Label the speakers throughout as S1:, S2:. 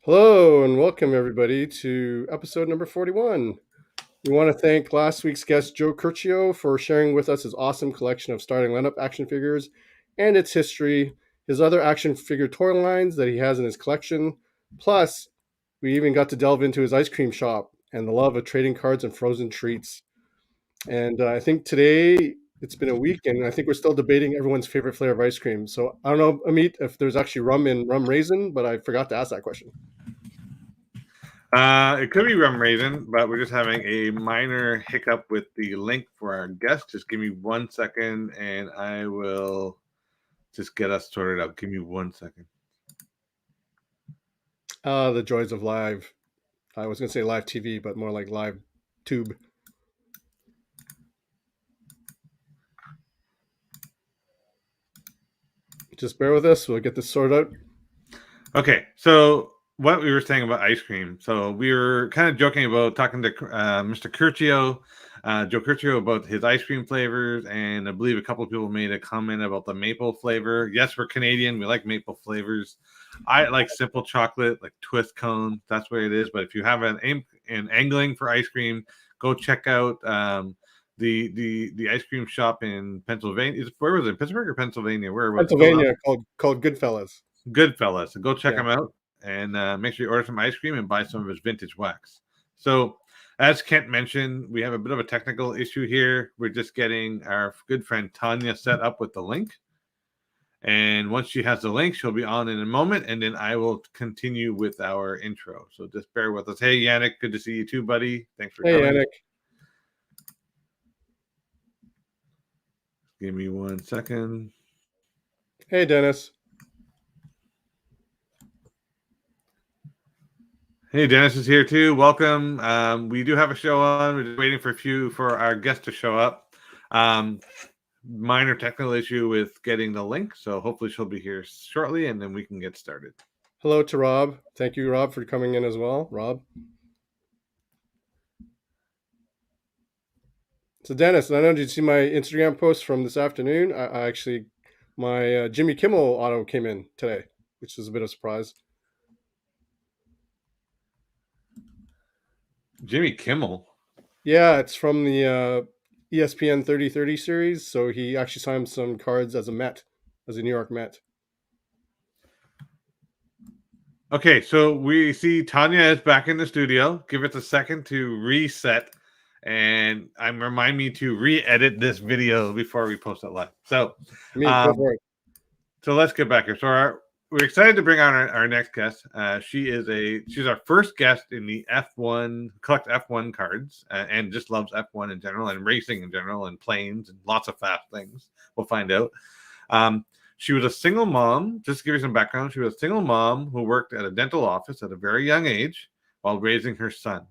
S1: Hello and welcome everybody to episode number 41. We want to thank last week's guest Joe Curcio for sharing with us his awesome collection of starting lineup action figures and its history, his other action figure toy lines that he has in his collection. Plus, we even got to delve into his ice cream shop and the love of trading cards and frozen treats. And I think today it's been a week, and I think we're still debating everyone's favorite flavor of ice cream. So I don't know, Amit, if there's actually rum in rum raisin, but I forgot to ask that question.
S2: It could be rum raisin, but we're just having a minor hiccup with the link for our guest. Just give me 1 second and I will just get us sorted out. Give me 1 second.
S1: The joys of live. I was going to say live TV, but more like live tube. Just bear with us. We'll get this sorted out.
S2: Okay, so what we were saying about ice cream. So we were kind of joking about talking to Mr. Curcio, Joe Curcio, about his ice cream flavors, and I believe a couple of people made a comment about the maple flavor. Yes, we're Canadian. We like maple flavors. I like simple chocolate, like twist cone. That's what it is. But if you have an angling for ice cream, go check out the ice cream shop in Pennsylvania. Where was it? Pittsburgh or Pennsylvania? Where was
S1: Pennsylvania, it? called Goodfellas.
S2: Goodfellas. So go check them out and make sure you order some ice cream and buy some of his vintage wax. So, as Kent mentioned, we have a bit of a technical issue here. We're just getting our good friend Tonya set up with the link. And once she has the link, she'll be on in a moment, and then I will continue with our intro. So just bear with us. Hey, Yannick, good to see you too, buddy. Thanks for coming.
S1: Hey, Yannick.
S2: Give me 1 second.
S1: Hey, Dennis.
S2: Hey, Dennis is here too. Welcome. We do have a show on. We're just waiting for our guest to show up. Minor technical issue with getting the link, so hopefully she'll be here shortly, and then we can get started.
S1: Hello to Rob. Thank you, Rob, for coming in as well. Rob. So, Dennis, I know, did you see my Instagram post from this afternoon? I actually, my Jimmy Kimmel auto came in today, which is a bit of a surprise.
S2: Jimmy Kimmel?
S1: Yeah, it's from the ESPN 30/30 series. So he actually signed some cards as a Met, as a New York Met.
S2: Okay, so we see Tonya is back in the studio. Give it a second to reset, and remind me to re-edit this video before we post it live. So, so let's get back here. So we're excited to bring on our next guest. She's our first guest in the F1, collect F1 cards, and just loves F1 in general and racing in general and planes and lots of fast things. We'll find out. She was a single mom. Just to give you some background, she was a single mom who worked at a dental office at a very young age while raising her son.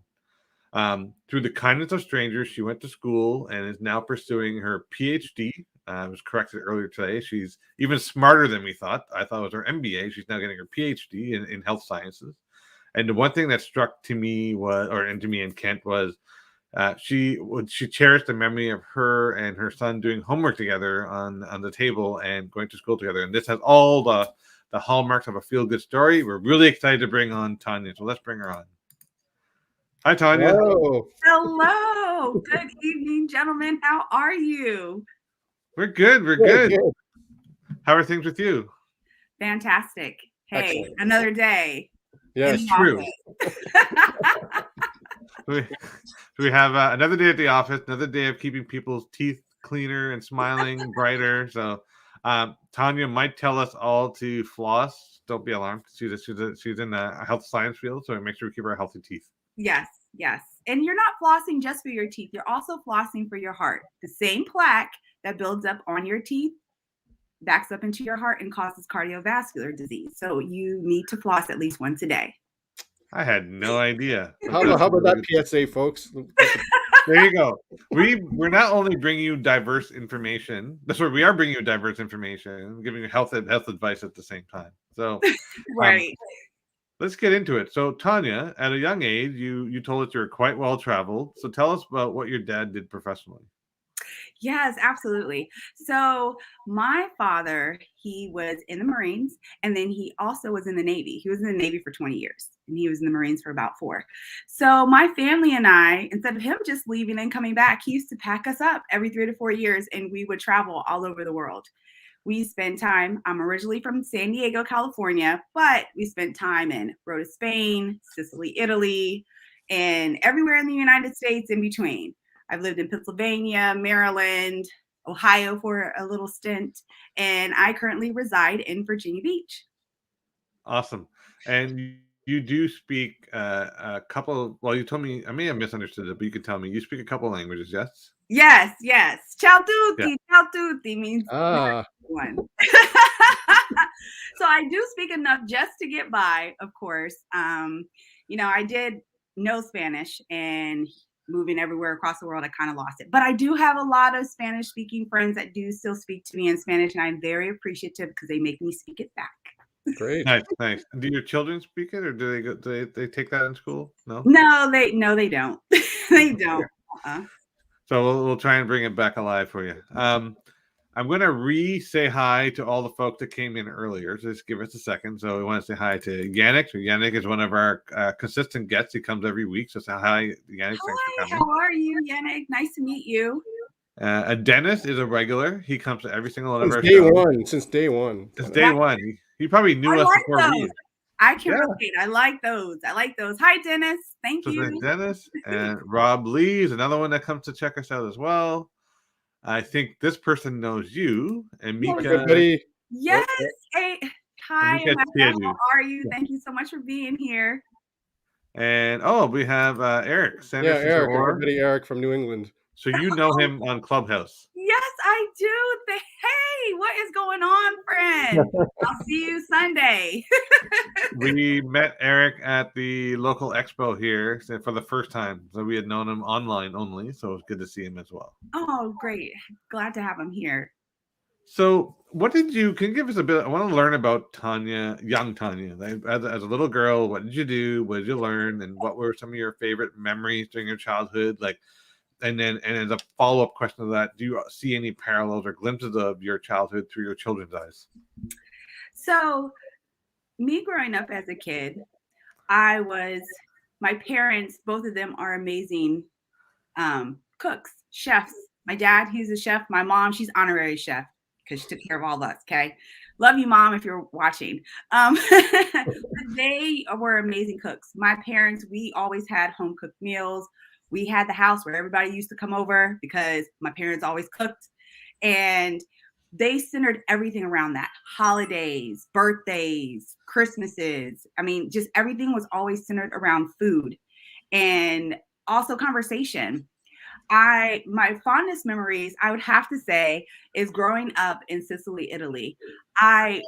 S2: Through the kindness of strangers, she went to school and is now pursuing her PhD. I was corrected earlier today. She's even smarter than we thought. I thought it was her MBA. She's now getting her PhD in health sciences. And the one thing that struck to me to me and Kent was she cherished the memory of her and her son doing homework together on the table and going to school together. And this has all the hallmarks of a feel-good story. We're really excited to bring on Tonya. So let's bring her on. Hi, Tonya.
S3: Hello. Good evening, gentlemen. How are you?
S2: We're good. We're good. How are things with you?
S3: Fantastic. Hey,
S1: Excellent.
S3: Another day.
S2: Yeah, it's true. we have another day at the office, another day of keeping people's teeth cleaner and smiling brighter. So Tonya might tell us all to floss. Don't be alarmed. She's in the health science field, so make sure we keep our healthy teeth.
S3: Yes. And you're not flossing just for your teeth. You're also flossing for your heart. The same plaque that builds up on your teeth backs up into your heart and causes cardiovascular disease. So you need to floss at least once a day.
S2: I had no idea.
S1: How about that PSA, folks?
S2: There you go. We're not only bringing you diverse information. That's where we are bringing you diverse information, giving you health advice at the same time. So,
S3: right.
S2: Let's get into it. So, Tonya, at a young age, you told us you're quite well traveled. So, tell us about what your dad did professionally.
S3: Yes, absolutely. So my father, he was in the Marines, and then he also was in the Navy. He was in the Navy for 20 years, and he was in the Marines for about 4. So my family and I, instead of him just leaving and coming back, he used to pack us up every 3 to 4 years, and we would travel all over the world. We spent time, I'm originally from San Diego, California, but we spent time in Rhoda, Spain, Sicily, Italy, and everywhere in the United States in between. I've lived in Pennsylvania, Maryland, Ohio for a little stint, and I currently reside in Virginia Beach.
S2: Awesome. And you do speak a couple. Well, you told me I may have misunderstood it, but you can tell me you speak a couple languages. Yes.
S3: Yes, yes. Ciao
S2: Yeah.
S3: tutti means
S1: Ah,
S3: one. So I do speak enough just to get by, of course. I did know Spanish, and moving everywhere across the world, I kind of lost it. But I do have a lot of Spanish speaking friends that do still speak to me in Spanish, and I'm very appreciative because they make me speak it back.
S1: great.
S2: Nice, nice. Do your children speak it, or do they go? Do they take that in school? No.
S3: No, they don't. They don't. Uh-uh.
S2: So we'll try and bring it back alive for you. I'm going to say hi to all the folks that came in earlier. So just give us a second. So we want to say hi to Yannick. So Yannick is one of our consistent guests. He comes every week. So say hi, Yannick. Thanks for
S3: Hi,
S2: coming.
S3: how are you, Yannick? Nice to meet you.
S2: Dennis is a regular. He comes to every single one of
S1: Since
S2: our
S1: day
S2: shows.
S1: one. Since day one.
S2: Since day one. He probably knew
S3: I
S2: us
S3: like
S2: before we.
S3: those. I can
S2: Yeah.
S3: relate. I like those. Hi, Dennis. Thank
S2: So
S3: you.
S2: Dennis and Rob Lee is another one that comes to check us out as well. I think this person knows you, and Mika.
S1: Everybody.
S3: Yes. Hey, hi,
S2: Mika
S3: Amanda.
S2: Tedu.
S3: How are you? Thank you so much for being here.
S2: And we have Eric
S1: Yeah,
S2: Sanders.
S1: Eric. Everybody, Eric from New England.
S2: So you know him on Clubhouse.
S3: Yes, I do. Hey, what is going on, friend? I'll see you Sunday.
S2: We met Eric at the local expo here for the first time. So we had known him online only. So it was good to see him as well.
S3: Oh, great. Glad to have him here.
S2: So can you give us a bit? I want to learn about Tonya, young Tonya. Like, as a little girl, what did you do? What did you learn? And what were some of your favorite memories during your childhood? And as a follow-up question to that, do you see any parallels or glimpses of your childhood through your children's eyes?
S3: So me growing up as a kid, my parents, both of them are amazing cooks, chefs. My dad, he's a chef. My mom, she's honorary chef because she took care of all of us. Okay. Love you, Mom, if you're watching. They were amazing cooks. My parents, we always had home cooked meals. We had the house where everybody used to come over because my parents always cooked. And they centered everything around that. Holidays, birthdays, Christmases. I mean, just everything was always centered around food and also conversation. My fondest memories, I would have to say, is growing up in Sicily, Italy. I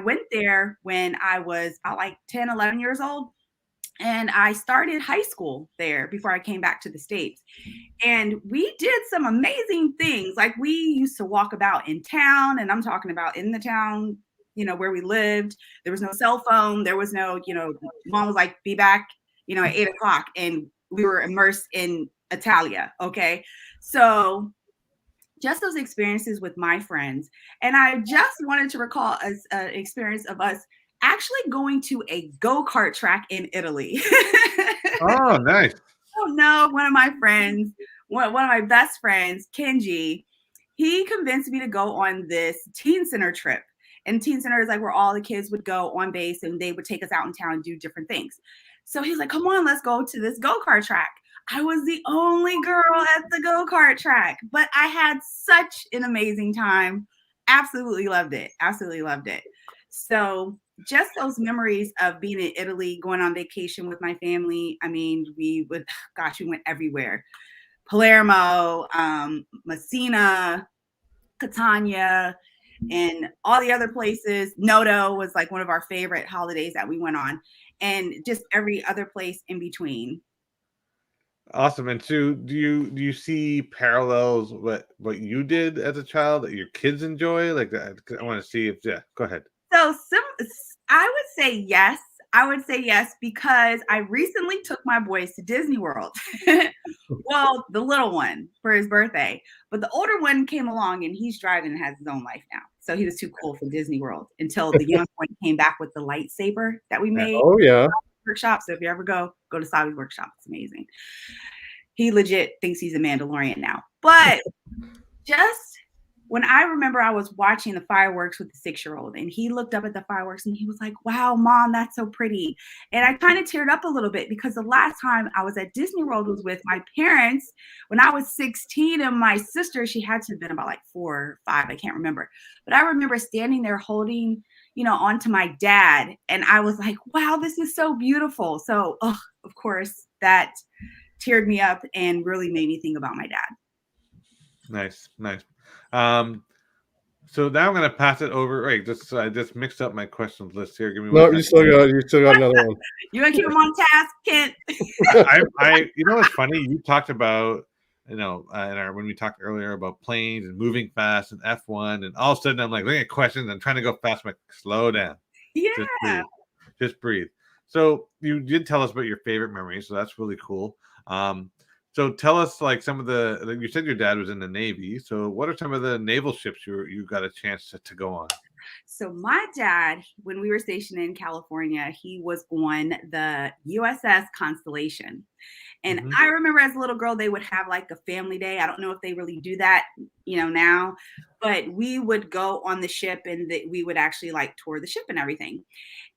S3: went there when I was about like 10, 11 years old. And I started high school there before I came back to the States. And we did some amazing things. Like we used to walk about in town, and I'm talking about in the town, where we lived. There was no cell phone. There was no, Mom was like, be back, at 8:00. And we were immersed in Italia. Okay. So just those experiences with my friends. And I just wanted to recall an experience of us actually going to a go-kart track in Italy.
S2: Oh, nice.
S3: Oh no, one of my friends, one of my best friends, Kenji, he convinced me to go on this teen center trip. And teen center is like where all the kids would go on base and they would take us out in town and do different things. So he's like, come on, let's go to this go-kart track. I was the only girl at the go-kart track, but I had such an amazing time. Absolutely loved it. Absolutely loved it. So just those memories of being in Italy, going on vacation with my family. I mean, we went everywhere. Palermo, Messina, Catania, and all the other places. Noto was like one of our favorite holidays that we went on, and just every other place in between.
S2: Awesome. And Sue, do you see parallels what you did as a child that your kids enjoy? Like that, I want to see if go ahead.
S3: So I would say yes. I would say yes, because I recently took my boys to Disney World. Well, the little one for his birthday, but the older one came along and he's driving and has his own life now. So he was too cool for Disney World until the young one came back with the lightsaber that we made.
S1: Oh yeah.
S3: Workshop. So if you ever go to Savi's workshop, it's amazing. He legit thinks he's a Mandalorian now. But just when I remember I was watching the fireworks with the 6-year-old and he looked up at the fireworks and he was like, wow, Mom, that's so pretty. And I kind of teared up a little bit because the last time I was at Disney World was with my parents when I was 16, and my sister, she had to have been about like 4 or 5, I can't remember. But I remember standing there holding, onto my dad, and I was like, wow, this is so beautiful. So, of course, that teared me up and really made me think about my dad.
S2: Nice. So now I'm going to pass it over. Wait, I just mixed up my questions list here. Give me one second.
S1: You still got another one.
S3: You want to keep him on task, Kent?
S2: What's funny? You talked about, when we talked earlier about planes and moving fast and F1, and all of a sudden I'm like looking at questions and trying to go fast. I'm like, slow down.
S3: Yeah.
S2: Just breathe. So you did tell us about your favorite memories, so that's really cool. So tell us, like, some of you said your dad was in the Navy. So what are some of the naval ships you got a chance to go on?
S3: So my dad, when we were stationed in California, he was on the USS Constellation. And I remember as a little girl, they would have like a family day. I don't know if they really do that, now, but we would go on the ship and we would actually like tour the ship and everything.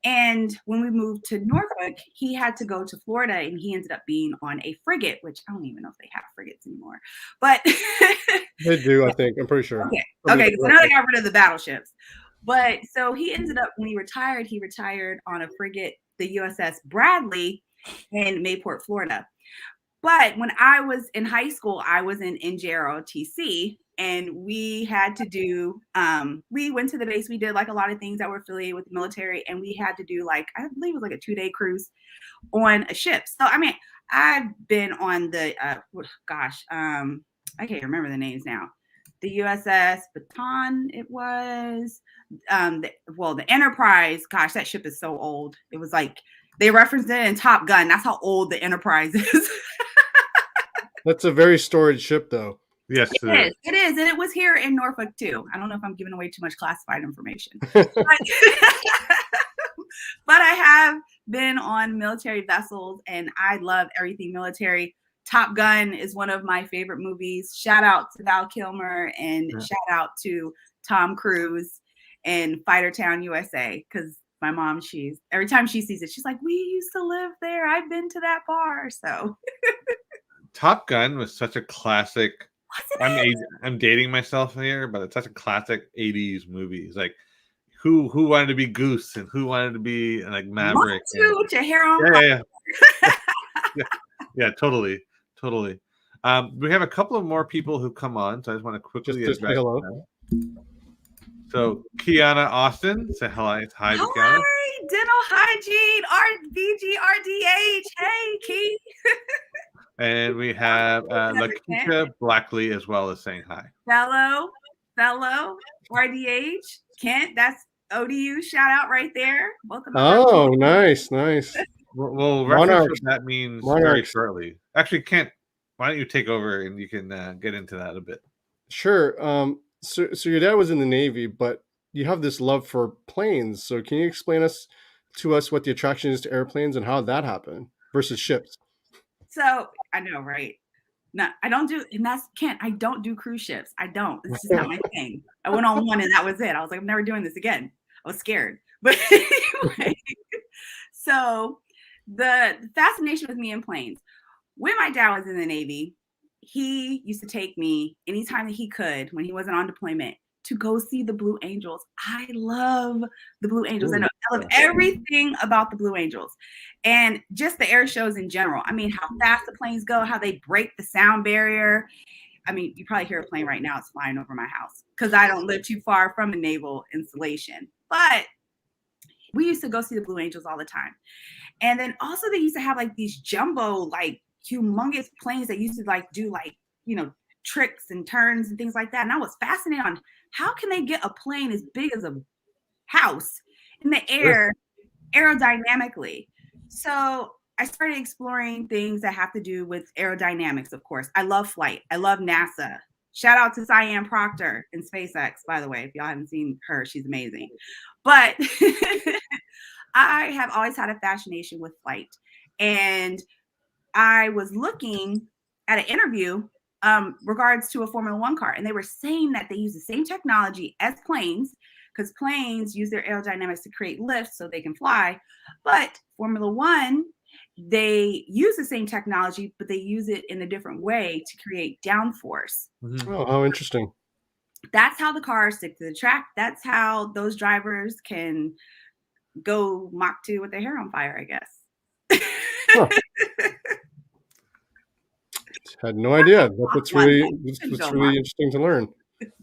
S3: And when we moved to Norfolk, he had to go to Florida and he ended up being on a frigate, which I don't even know if they have frigates anymore, but
S1: they do, I think. I'm pretty sure.
S3: Okay. So now they got rid of the battleships. But so he ended up, when he retired on a frigate, the USS Bradley in Mayport, Florida. But when I was in high school, I was in NJROTC, and we had to do, we went to the base. We did like a lot of things that were affiliated with the military, and we had to do like, I believe it was like a 2-day cruise on a ship. So, I mean, I've been on the, I can't remember the names now. The USS Baton, it was, the Enterprise. Gosh, that ship is so old. It was like, they referenced it in Top Gun. That's how old the Enterprise is.
S1: That's a very storied ship, though.
S2: Yes,
S3: it is. And it was here in Norfolk, too. I don't know if I'm giving away too much classified information. But I have been on military vessels, and I love everything military. Top Gun is one of my favorite movies. Shout out to Val Kilmer, and shout out to Tom Cruise and Fightertown, USA, because my mom, every time she sees it, she's like, we used to live there. I've been to that bar. So
S2: Top Gun was such a classic. I'm dating myself here, but it's such a classic 80s movie. It's like who wanted to be Goose and who wanted to be like Maverick.
S3: With your hair on.
S2: Yeah, totally. We have a couple of more people who come on, so I just want to quickly
S1: just say hello.
S2: So Kiana Austin, say hello. Hi, Kiana.
S3: Dental hygiene, RBGRDH. Hey, Key.
S2: And we have Lakeisha Blackley as well as saying hi.
S3: Fellow RDH Kent. That's ODU shout out right there. Both of them.
S1: Oh, nice.
S2: We'll reference what that means very shortly. Actually, Kent, why don't you take over and you can get into that a bit?
S1: Sure. So your dad was in the Navy, but you have this love for planes. So can you explain to us what the attraction is to airplanes and how that happened versus ships?
S3: So I know, right? No, I don't do, and that's Kent. I don't do cruise ships. I don't. This is not my thing. I went on one and that was it. I was like, I'm never doing this again. I was scared. But anyway, so the fascination with me in planes. When my dad was in the Navy, he used to take me anytime that he could when he wasn't on deployment to go see the Blue Angels. I love the Blue Angels. I love everything about the Blue Angels and just the air shows in general. I mean, how fast the planes go, how they break the sound barrier. I mean, you probably hear a plane right now. It's flying over my house because I don't live too far from a naval installation. But we used to go see the Blue Angels all the time. And then also they used to have like these jumbo, like humongous planes that used to like do like, tricks and turns and things like that. And I was fascinated on how can they get a plane as big as a house in the air aerodynamically. So I started exploring things that have to do with aerodynamics, of course. I love flight. I love NASA. Shout out to Cyan Proctor in SpaceX, by the way. If y'all haven't seen her, she's amazing. But I have always had a fascination with flight. And I was looking at an interview regards to a Formula One car, and they were saying that they use the same technology as planes, because planes use their aerodynamics to create lift so they can fly. But Formula One, they use the same technology, but they use it in a different way to create downforce.
S2: Mhm.
S1: Oh, how interesting.
S3: That's how the cars stick to the track. That's how those drivers can go Mach 2 with their hair on fire, I guess.
S1: Huh. Had no idea. That's really interesting to learn.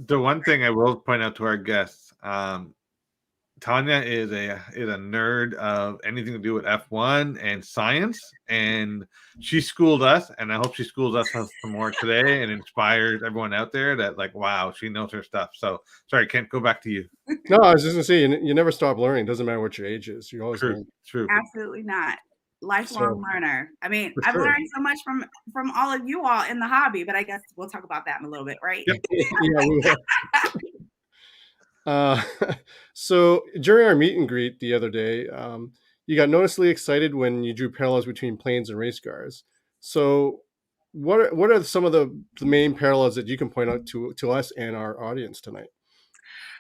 S2: The one thing I will point out to our guests, Tonya is a nerd of anything to do with F1 and science, and she schooled us, and I hope she schools us some more today and inspires everyone out there that, like, wow, she knows her stuff. So sorry, Kent, go back to you.
S1: No, I was just gonna say you never stop learning. Doesn't matter what your age is. You always learn.
S2: True.
S3: Absolutely not. Lifelong learner. I mean, I've
S1: sure.
S3: learned so much from all of you all in the hobby, but I guess we'll talk about that in a little bit, right?
S2: Yep.
S1: Yeah, we will. So during our meet and greet the other day, you got noticeably excited when you drew parallels between planes and race cars. So what are some of the main parallels that you can point out to us and our audience tonight?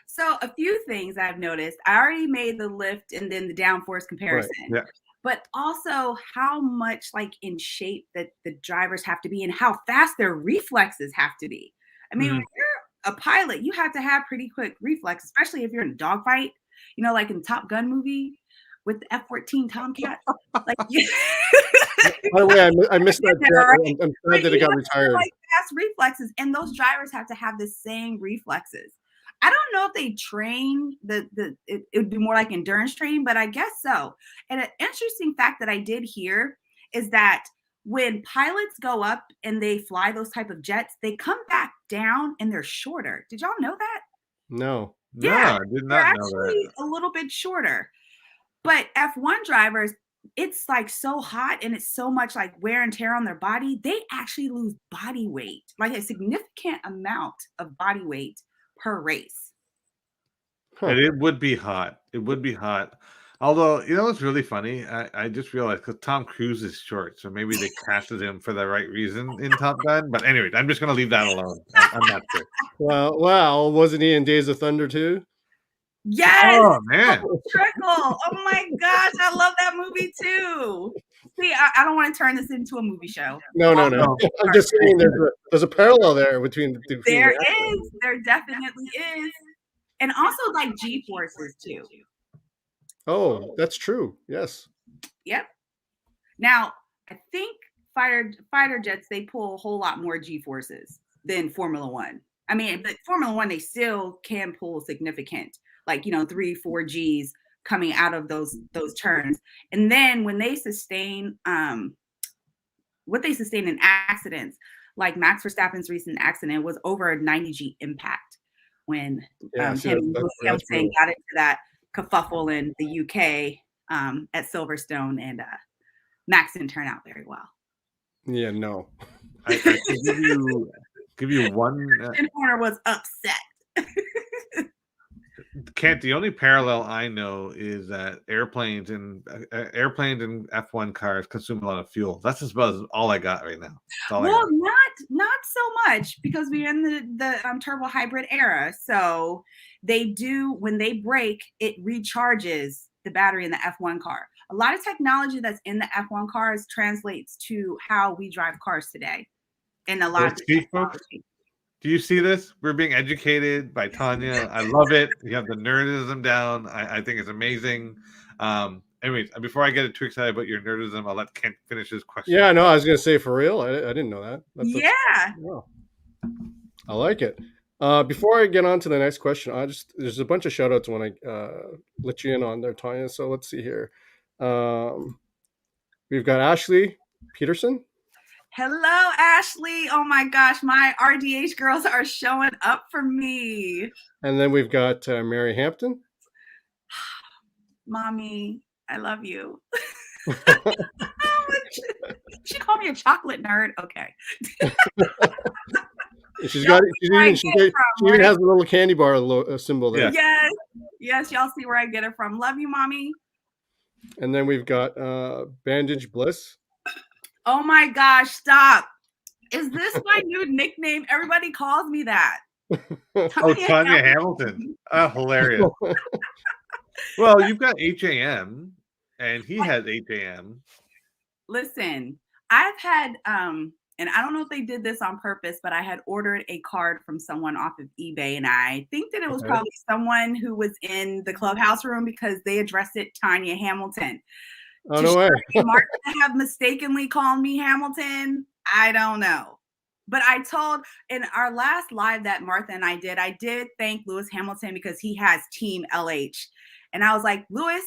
S3: So a few things I've noticed. I already made the lift and then the downforce comparison.
S2: Right. Yeah.
S3: But also how much like in shape that the drivers have to be and how fast their reflexes have to be. I mean, when you're a pilot, you have to have pretty quick reflex, especially if you're in a dogfight, you know, like in Top Gun movie with the F-14 Tomcat. Like,
S1: by the way, I missed that. Right? I'm glad that it got retired.
S3: Like fast reflexes, and those drivers have to have the same reflexes. I don't know if they train it would be more like endurance training, but I guess so. And an interesting fact that I did hear is that when pilots go up and they fly those type of jets, they come back down and they're shorter. Did y'all know that?
S1: No.
S3: Yeah,
S2: I did
S3: they're
S2: not know
S3: actually
S2: that.
S3: a little bit shorter. But F1 drivers, it's like so hot and it's so much like wear and tear on their body. They actually lose body weight, like a significant amount of body weight per race.
S2: And it would be hot. It would be hot. Although, you know what's really funny? I just realized because Tom Cruise is short, so maybe they casted him for the right reason in Top Gun. But anyway, I'm just going to leave that alone. I'm not sure.
S1: Well, wasn't he in Days of Thunder too?
S3: Yes.
S2: Oh man.
S3: Trickle. Oh my gosh, I love that movie too. See, I don't want to turn this into a movie show.
S1: No. I'm just saying there's a parallel there between the two.
S3: There definitely is. And also like G-forces too.
S1: Oh, that's true. Yes.
S3: Yep. Now, I think fighter jets, they pull a whole lot more G-forces than Formula One. I mean, but Formula One, they still can pull significant, like, 3-4 Gs coming out of those turns. And then when they sustain what they sustain in accidents, like Max Verstappen's recent accident was over a 90 G impact when him and Hamilton got into that kerfuffle in the UK at Silverstone, and Max didn't turn out very well.
S1: Yeah, no.
S2: I can give you one.
S3: Horner was upset.
S2: Kent, the only parallel I know is that airplanes and F1 cars consume a lot of fuel. That's just about all I got right now.
S3: Well, not so much, because we're in the turbo hybrid era. So they do, when they break, it recharges the battery in the F1 car. A lot of technology that's in the F1 cars translates to how we drive cars today. And a lot of technology.
S2: Do you see this? We're being educated by Tonya. I love it. You have the nerdism down. I think it's amazing. Anyways, before I get too excited about your nerdism, I'll let Kent finish his question.
S1: Yeah, no, I was going to say, for real. I didn't know that.
S3: Yeah.
S1: I like it. Before I get on to the next question, there's a bunch of shout outs when I let you in on there, Tonya. So let's see here. We've got Ashley Peterson.
S3: Hello, Ashley. Oh my gosh, my RDH girls are showing up for me.
S1: And then we've got Mary Hampton.
S3: Mommy, I love you. She called me a chocolate nerd. Okay.
S1: She's
S3: Y'all
S1: got
S3: see where I get
S1: she
S3: it from,
S1: even
S3: right?
S1: has a little candy bar symbol there.
S2: Yeah.
S3: Yes, y'all see where I get it from. Love you, mommy.
S1: And then we've got Bandage Bliss.
S3: Oh my gosh, stop. Is this my new nickname? Everybody calls me that.
S2: Oh, Tonya Hamilton. Oh, hilarious. Well, you've got HAM, and he has HAM.
S3: Listen, I've had and I don't know if they did this on purpose, but I had ordered a card from someone off of eBay, and I think that it was probably someone who was in the clubhouse room because they addressed it Tonya Hamilton.
S1: Oh, no way.
S3: Mark have mistakenly called me Hamilton. I don't know. But I told in our last live that Martha and I did thank Lewis Hamilton because he has Team LH. And I was like, Lewis,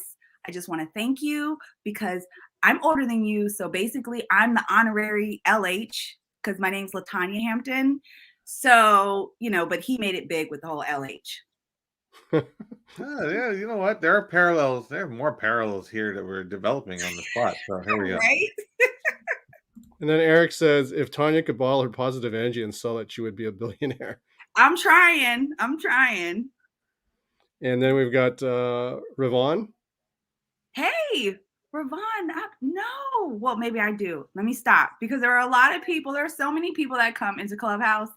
S3: I just want to thank you because I'm older than you. So basically, I'm the honorary LH because my name's LaTonya Hampton. So, but he made it big with the whole LH.
S2: Yeah, you know what? There are parallels. There are more parallels here that we're developing on the spot. So here we go.
S3: Right?
S1: And then Eric says, if Tonya could bottle her positive energy and sell it, she would be a billionaire.
S3: I'm trying.
S1: And then we've got Ravon.
S3: Hey, Ravon, no. Well, maybe I do. Let me stop because there are a lot of people. There are so many people that come into Clubhouse.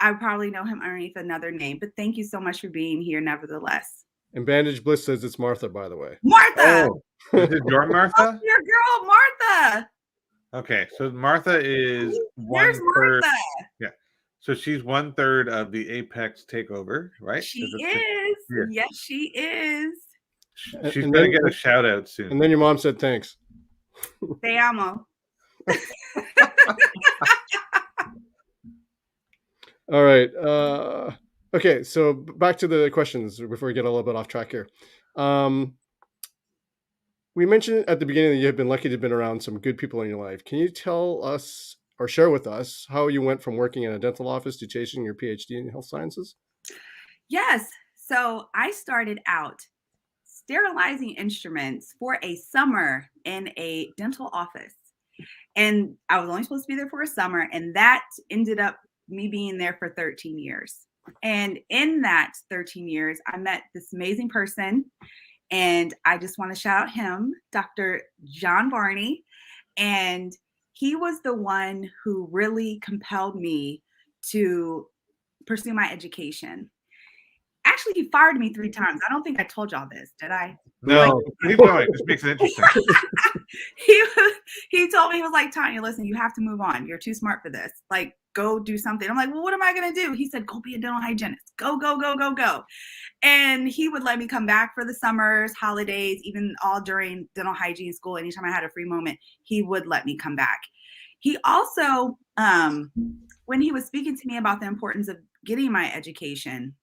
S3: I probably know him underneath another name, but thank you so much for being here nevertheless.
S1: And Bandage Bliss says it's Martha, by the way.
S3: Martha!
S2: Oh, is it your Martha?
S3: Oh, your girl, Martha!
S2: Okay, so Martha is
S3: There's Martha.
S2: Yeah, so she's 1/3 of the Apex Takeover, right?
S3: She is.
S2: Yeah.
S3: Yes, she is.
S2: She's going to get a shout out soon.
S1: And then your mom said thanks.
S3: Te amo.
S1: All right. Okay, so back to the questions before we get a little bit off track here. We mentioned at the beginning that you have been lucky to have been around some good people in your life. Can you tell us or share with us how you went from working in a dental office to chasing your PhD in health sciences?
S3: Yes. So I started out sterilizing instruments for a summer in a dental office. And I was only supposed to be there for a summer, and that ended up me being there for 13 years. And in that 13 years, I met this amazing person, and I just want to shout out him, Dr. John Barney. And he was the one who really compelled me to pursue my education. Actually, he fired me 3 times. I don't think I told y'all this, did I?
S2: No, keep going. This makes it interesting.
S3: He told me, he was like, Tonya, listen, you have to move on. You're too smart for this. Like, go do something. I'm like, well, what am I going to do? He said, go be a dental hygienist. Go. And he would let me come back for the summers, holidays, even all during dental hygiene school. Anytime I had a free moment, he would let me come back. He also, when he was speaking to me about the importance of getting my education,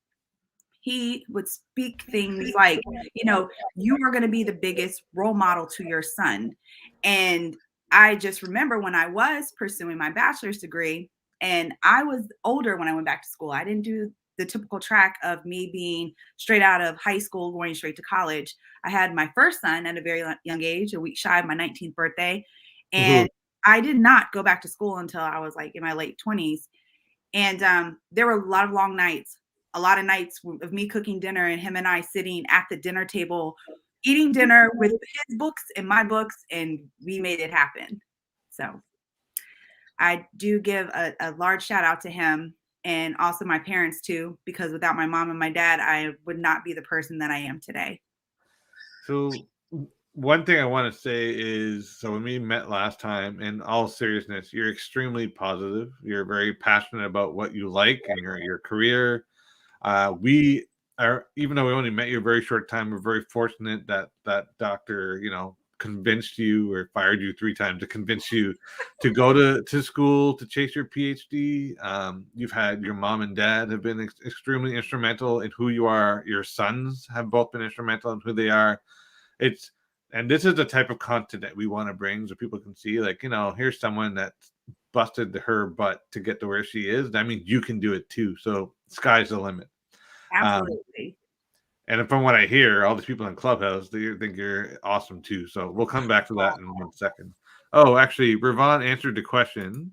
S3: he would speak things like, you are going to be the biggest role model to your son. And I just remember when I was pursuing my bachelor's degree, and I was older when I went back to school. I didn't do the typical track of me being straight out of high school, going straight to college. I had my first son at a very young age, a week shy of my 19th birthday. And I did not go back to school until I was like in my late 20s. And there were a lot of long nights. A lot of nights of me cooking dinner and him and I sitting at the dinner table, eating dinner with his books and my books, and we made it happen. So I do give a large shout out to him and also my parents too, because without my mom and my dad, I would not be the person that I am today.
S2: So one thing I want to say is, so when we met last time, in all seriousness, you're extremely positive. You're very passionate about what you like and your career. We are, even though we only met you a very short time, we're very fortunate that doctor, convinced you or fired you 3 times to convince you to go to school to chase your PhD. You've had your mom and dad have been extremely instrumental in who you are. Your sons have both been instrumental in who they are. And this is the type of content that we want to bring so people can see, like, here's someone that busted her butt to get to where she is. That means you can do it too. So sky's the limit.
S3: Absolutely.
S2: And from what I hear, all these people in Clubhouse, they think you're awesome too. So we'll come back to that in 1 second. Oh, actually, Ravon answered the question.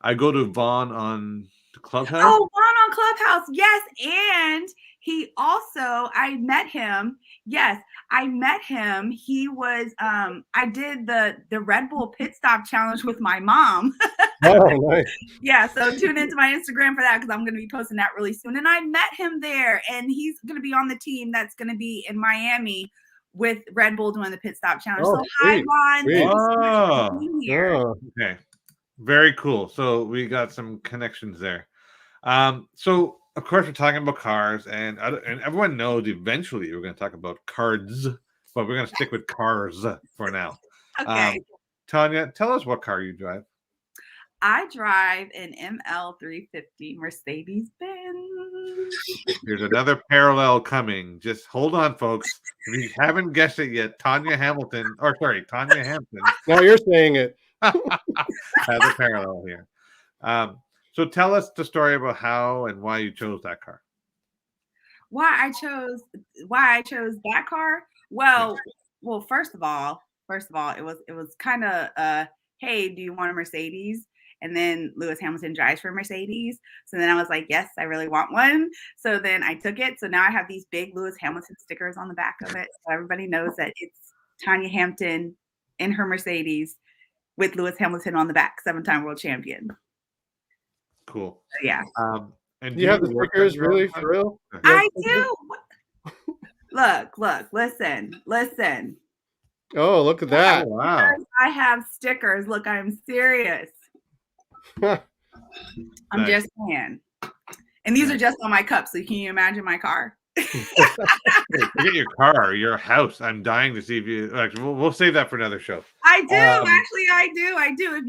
S2: I go to Vaughn on the Clubhouse.
S3: Oh, Vaughn on Clubhouse. Yes. And he also, I met him. Yes, I met him. He was, I did the Red Bull pit stop challenge with my mom.
S1: Oh, nice.
S3: Yeah, so tune into my Instagram for that because I'm going to be posting that really soon. And I met him there, and he's going to be on the team that's going to be in Miami with Red Bull doing the pit stop challenge.
S1: Oh,
S3: so hi, Vaughn.
S1: sweet.
S3: Thank you so much
S2: Oh,
S3: for being here.
S1: Oh,
S2: okay. Very cool. So we got some connections there. So of course we're talking about cars, and everyone knows eventually we're going to talk about cards, but we're going to stick with cars for now.
S3: Okay.
S2: Tonya, tell us what car you drive.
S3: I drive an ML350 Mercedes-Benz.
S2: There's another parallel coming. Just hold on, folks. If you haven't guessed it yet, Tonya Hampton.
S1: now you're saying it.
S2: Has a parallel here. So tell us the story about how and why you chose that car.
S3: Why I chose that car? Well, first of all, it was kind of hey, do you want a Mercedes? And then Lewis Hamilton drives for Mercedes. So then I was like, yes, I really want one. So then I took it. So now I have these big Lewis Hamilton stickers on the back of it. So everybody knows that it's Tonya Hampton in her Mercedes with Lewis Hamilton on the back, 7-time world champion.
S2: Cool.
S3: So, yeah.
S2: And
S1: do you have the stickers really for real?
S3: I do. Look, listen.
S1: Oh, look at that.
S2: Oh, wow.
S3: I have stickers. Look, I'm serious. I'm
S2: Nice.
S3: just saying. And these are just on my cup. So can you imagine my car?
S2: Forget your car, your house. I'm dying to see if you. Actually, we'll save that for another show.
S3: I do. Actually, I do.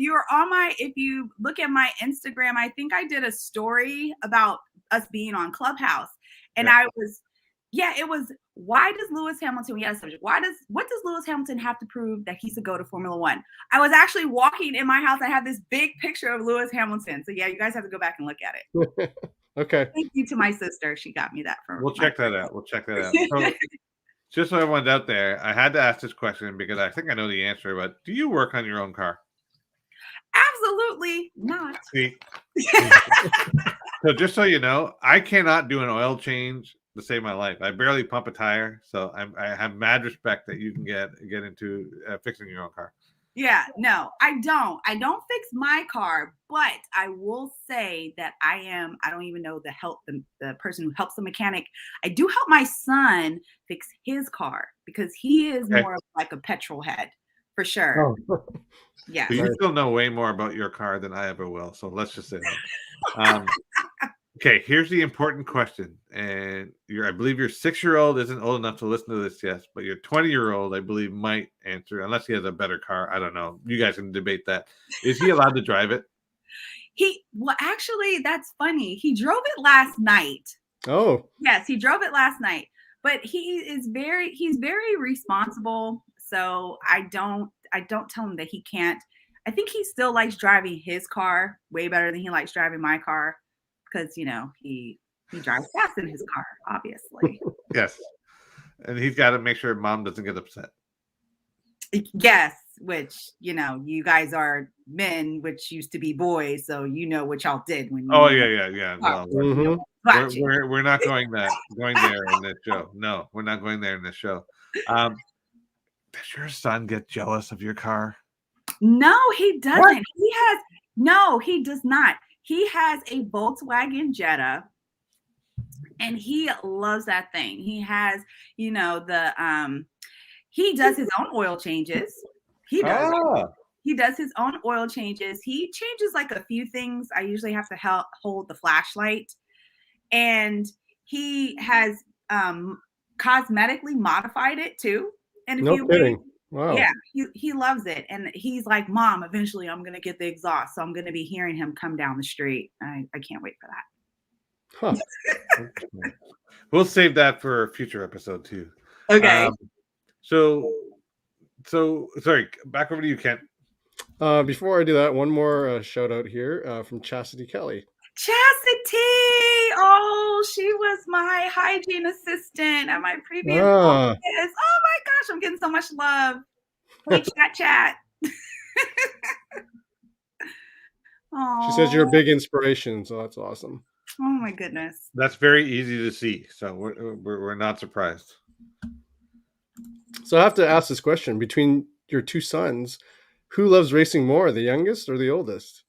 S3: If you look at my Instagram, I think I did a story about us being on Clubhouse, and it was. Why does Lewis Hamilton? What does Lewis Hamilton have to prove that he's a go to Formula One? I was actually walking in my house. I had this big picture of Lewis Hamilton. So yeah, you guys have to go back and look at it.
S1: Okay.
S3: Thank you to my sister. She got me that from.
S2: We'll check that out. So, just so everyone's out there, I had to ask this question because I think I know the answer. But do you work on your own car?
S3: Absolutely not.
S2: See? So just so you know, I cannot do an oil change to save my life. I barely pump a tire, so I have mad respect that you can get into fixing your own car.
S3: Yeah, no, I don't. I don't fix my car, but I will say that I don't even know the person who helps the mechanic. I do help my son fix his car because he is more of like a petrol head for sure.
S1: Oh.
S3: Yeah.
S2: So you still know way more about your car than I ever will. So let's just say that. Okay, here's the important question. And I believe your 6-year-old isn't old enough to listen to this yet, but your 20-year-old, I believe, might answer, unless he has a better car. I don't know. You guys can debate that. Is he allowed to drive it?
S3: Actually, that's funny. He drove it last night.
S1: Oh.
S3: Yes, he drove it last night. But he's very responsible. So I don't tell him that he can't. I think he still likes driving his car way better than he likes driving my car. Because, he drives fast in his car, obviously.
S2: Yes. And he's got to make sure mom doesn't get upset.
S3: Yes, which, you guys are men, which used to be boys. So what y'all did when you.
S2: Oh, yeah. Well,
S1: Mm-hmm.
S2: we're not going there in this show. No, we're not going there in this show. Does your son get jealous of your car?
S3: No, he doesn't.
S1: What?
S3: He does not. He has a Volkswagen Jetta, and he loves that thing. He has, he does his own oil changes. He does. He does his own oil changes. He changes like a few things. I usually have to hold the flashlight, and he has cosmetically modified it too. And
S1: no kidding. Wow.
S3: Yeah, he loves it. And he's like, Mom, eventually I'm going to get the exhaust. So I'm going to be hearing him come down the street. I can't wait for that.
S1: Huh.
S2: Okay. We'll save that for a future episode too.
S3: Okay.
S2: So sorry, back over to you, Kent.
S1: Before I do that, one more shout out here from Chastity Kelly.
S3: Chastity. Oh, she was my hygiene assistant at my previous
S1: Ah,
S3: office. Oh my gosh, I'm getting so much love. Hey, chat.
S1: she says you're a
S3: Oh,
S1: big inspiration, so that's awesome.
S3: oh my goodness.
S2: That's very easy to see. So we're not surprised.
S1: So I have to ask this question: between your two sons, who loves racing more, the youngest or the oldest?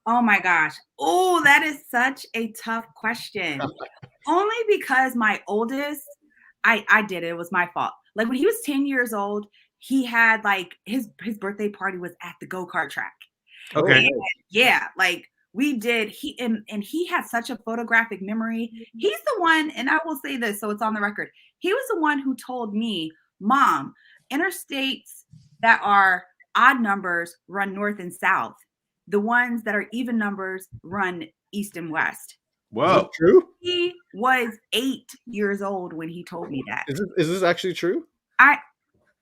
S3: Oh my gosh. Oh, that is such a tough question. Only because my oldest, I did it. It was my fault. Like when he was 10 years old, he had like his birthday party was at the go-kart track.
S2: Okay.
S3: And yeah, like we did. And he had such a photographic memory. He's the one, and I will say this so it's on the record. He was the one who told me, Mom, interstates that are odd numbers run north and south. The ones that are even numbers run east and west.
S1: Is that
S2: Whoa.
S1: true?
S3: He was 8 years old when he told me that.
S1: Is this actually true?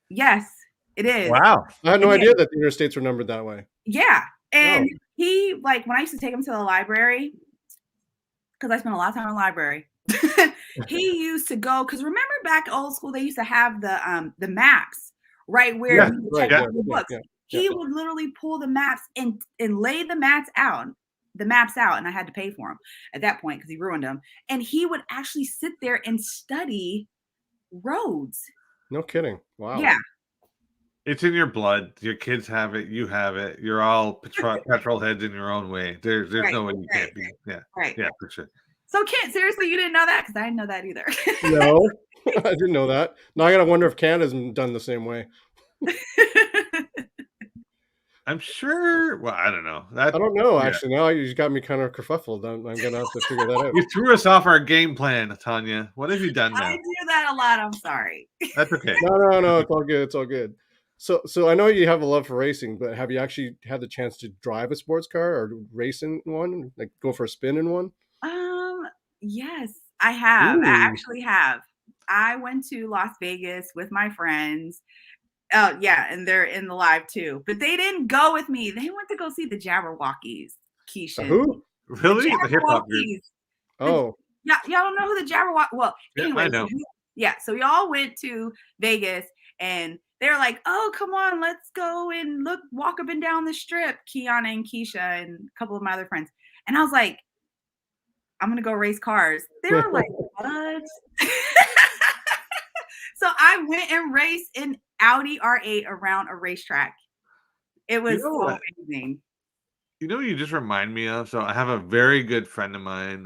S3: Yes, it is.
S2: Wow.
S1: I had no
S3: It
S1: idea
S3: is.
S1: that the interstates were numbered that way.
S3: Yeah. And
S1: Wow.
S3: he, like, when I used to take him to the library, because I spent a lot of time in the library, he used to go, because remember back old school, they used to have the maps, right? Where
S1: Yeah,
S3: you
S1: right,
S3: check
S1: yeah,
S3: out the books.
S1: yeah.
S3: He would literally pull the maps and lay the maps out, and I had to pay for them at that point because he ruined them. And he would actually sit there and study roads.
S1: No kidding. Wow.
S3: Yeah.
S2: It's in your blood. Your kids have it. You have it. You're all petrol heads in your own way. There's
S3: Right,
S2: no way you can't be. Yeah.
S3: Right.
S2: Yeah, for sure.
S3: So, Kent, seriously, you didn't know that? Because I didn't know that either.
S1: No, I didn't know that. Now I gotta wonder if Canada's done the same way.
S2: I'm sure. Well, I don't know.
S1: I don't know.
S2: Yeah.
S1: Actually, now you got me kind of kerfuffled. I'm gonna have to figure that out.
S2: You threw us off our game plan, Tonya. What have you done
S3: I
S2: now?
S3: do that a lot. I'm sorry.
S2: That's okay.
S1: No. It's all good. It's all good. So I know you have a love for racing, but have you actually had the chance to drive a sports car or race in one, like go for a spin in one?
S3: Yes, I have. I
S1: Ooh.
S3: actually have. I went to Las Vegas with my friends. Oh, yeah, and they're in the live too. But they didn't go with me. They went to go see the Jabberwockies, Keisha.
S1: Who?
S2: Really? The hip hop group.
S3: Jabberwockies.
S1: Oh,
S3: Yeah, y'all don't know who the Jabberwock. Well,
S2: Yeah,
S3: anyway,
S2: I know.
S3: yeah. So y'all went to Vegas, and they were like, "Oh, come on, let's go and walk up and down the strip." Kiana and Keisha and a couple of my other friends, and I was like, "I'm gonna go race cars." They were like, "What?" So I went and raced an Audi R8 around a racetrack. It was so amazing.
S2: You know what you just remind me of? So I have a very good friend of mine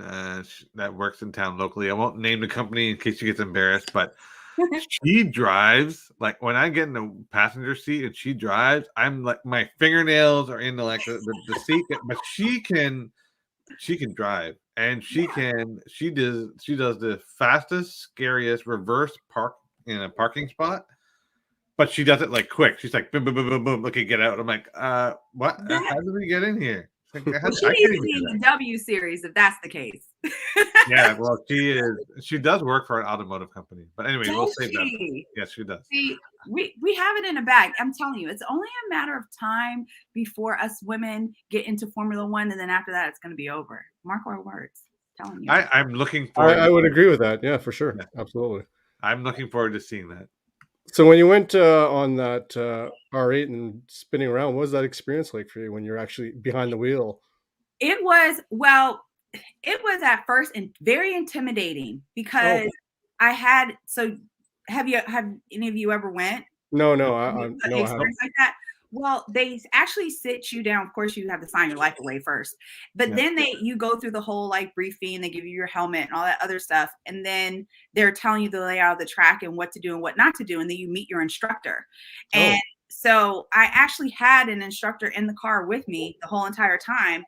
S2: that works in town locally. I won't name the company in case she gets embarrassed, but she drives, like when I get in the passenger seat and she drives, I'm like my fingernails are in like the seat, but she can drive, and she does the fastest, scariest reverse park in a parking spot. But she does it like quick. She's like, boom, boom, boom, boom, boom. Okay, get out. I'm like, what? How did we get in here? Like,
S3: Well, she needs to be in the W series if that's the case.
S2: Yeah, well, she does work for an automotive company. But anyway, we'll save that. Yes, she does.
S3: See, we have it in a bag. I'm telling you, it's only a matter of time before us women get into Formula One, and then after that, it's going to be over. Mark our words. I'm telling you.
S2: I'm looking forward.
S1: I would agree with that. Yeah, for sure. Yeah. Absolutely.
S2: I'm looking forward to seeing that.
S1: So when you went on that R8 and spinning around, what was that experience like for you when you're actually behind the wheel?
S3: It was at first very intimidating because I had. So have any of you ever went?
S1: No, I
S3: No,
S1: haven't.
S3: like that. Well, they actually sit you down. Of course, you have to sign your life away first, but then you go through the whole like briefing. They give you your helmet and all that other stuff, and then they're telling you the layout of the track and what to do and what not to do, and then you meet your instructor. And so I actually had an instructor in the car with me the whole entire time.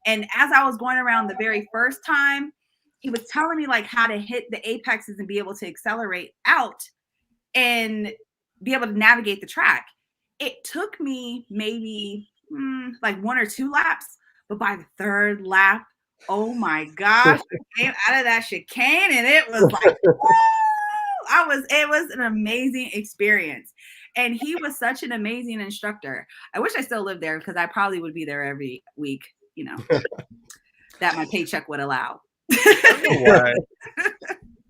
S3: And as I was going around the very first time, he was telling me like how to hit the apexes and be able to accelerate out and be able to navigate the track. It took me maybe like 1 or 2 laps, but by the third lap, oh my gosh, I came out of that chicane and it was like, it was an amazing experience. And he was such an amazing instructor. I wish I still lived there because I probably would be there every week, that my paycheck would allow.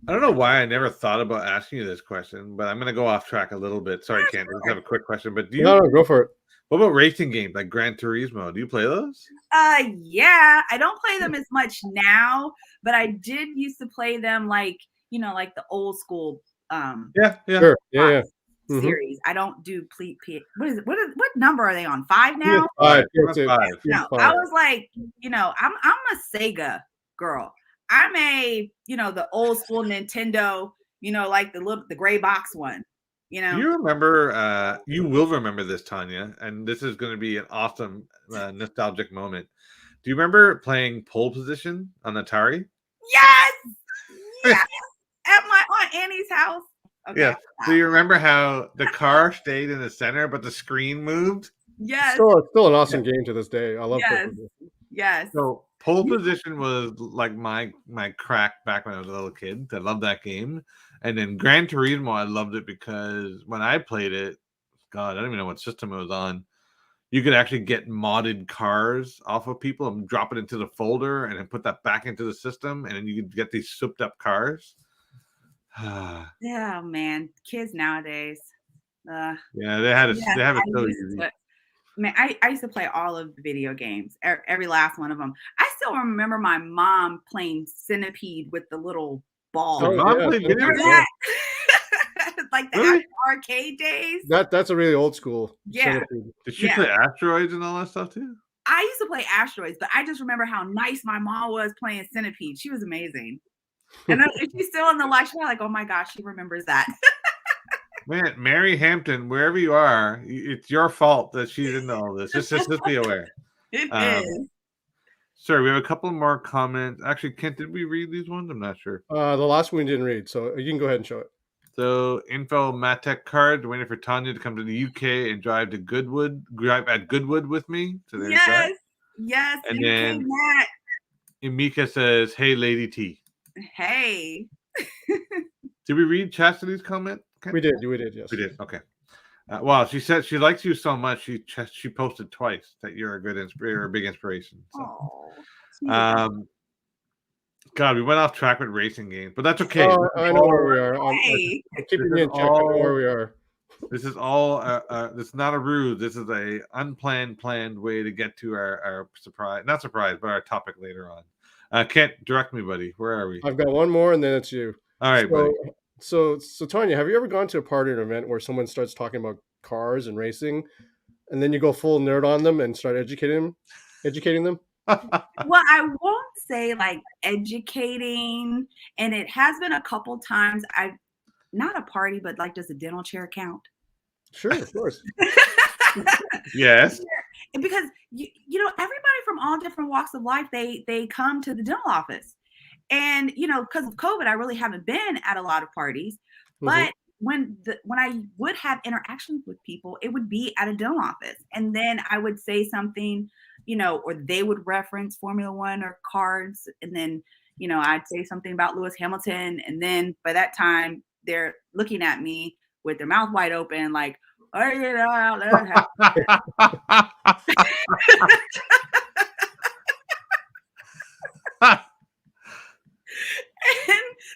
S2: I don't know why I never thought about asking you this question, but I'm going to go off track a little bit. Sorry, Ken. I just have a quick question. But
S1: No, go for it.
S2: What about racing games like Gran Turismo? Do you play those?
S3: Yeah. I don't play them as much now, but I did used to play them like the old school
S1: Sure. Yeah.
S3: series. I don't do what is it? What number are they on? 5 now?
S2: Five.
S3: No, I was like, I'm a Sega girl. I'm a, the old school Nintendo, like the gray box one.
S2: Do you remember? You will remember this, Tonya, and this is going to be an awesome nostalgic moment. Do you remember playing Pole Position on Atari?
S3: Yes, at my Aunt Annie's house. Okay.
S2: Yeah. Do you remember how the car stayed in the center, but the screen moved?
S3: Yes.
S1: Still an awesome game to this day. I love Pole Position.
S3: Yes.
S2: So Pole Position was like my crack back when I was a little kid. I loved that game. And then Gran Turismo, I loved it because when I played it, God, I don't even know what system it was on. You could actually get modded cars off of people and drop it into the folder and then put that back into the system. And then you could get these souped up cars.
S3: Yeah, man. Kids nowadays.
S2: Yeah, they have it so easy.
S3: Man, I used to play all of the video games, every last one of them. I still remember my mom playing Centipede with the little ball.
S2: Your mom played video games?
S3: Like the arcade days.
S1: That's a really old school.
S3: Yeah.
S1: Centipede.
S2: Did she play Asteroids and all that stuff too?
S3: I used to play Asteroids, but I just remember how nice my mom was playing Centipede. She was amazing. And if she's still in the life, she's like, oh my gosh, she remembers that.
S2: Man, Mary Hampton, wherever you are, it's your fault that she's into all this. Just be aware.
S3: It is.
S2: Sir, we have a couple more comments. Actually, Kent, did we read these ones? I'm not sure.
S1: The last one we didn't read, so you can go ahead and show it.
S2: So, info Matek card, waiting for Tonya to come to the UK and drive at Goodwood with me. So there's that.
S3: Yes.
S2: And then Emika says, "Hey, Lady T."
S3: Hey.
S2: Did we read Chastity's comment?
S1: We did. Yes.
S2: We did. Okay. Well, she said she likes you so much. She posted twice that you're a big inspiration. So. God, we went off track with racing games, but that's okay.
S1: I know where we are. I'm keeping you in check. I know where we are.
S2: This is all. This is not a ruse. This is a planned way to get to our not surprise, but our topic later on. Kent, direct me, buddy. Where are we?
S1: I've got one more, and then it's you.
S2: All right, buddy.
S1: So Tonya, have you ever gone to a party or event where someone starts talking about cars and racing, and then you go full nerd on them and start educating them?
S3: Well, I won't say like educating, and it has been a couple times. I've not a party, but like, does a dental chair count?
S1: Sure, of course.
S2: Yes.
S3: Because everybody from all different walks of life, they come to the dental office, and because of COVID, I really haven't been at a lot of parties. But when I would have interactions with people, it would be at a dental office, and then I would say something, or they would reference Formula One or cards, and then I'd say something about Lewis Hamilton, and then by that time they're looking at me with their mouth wide open, like, and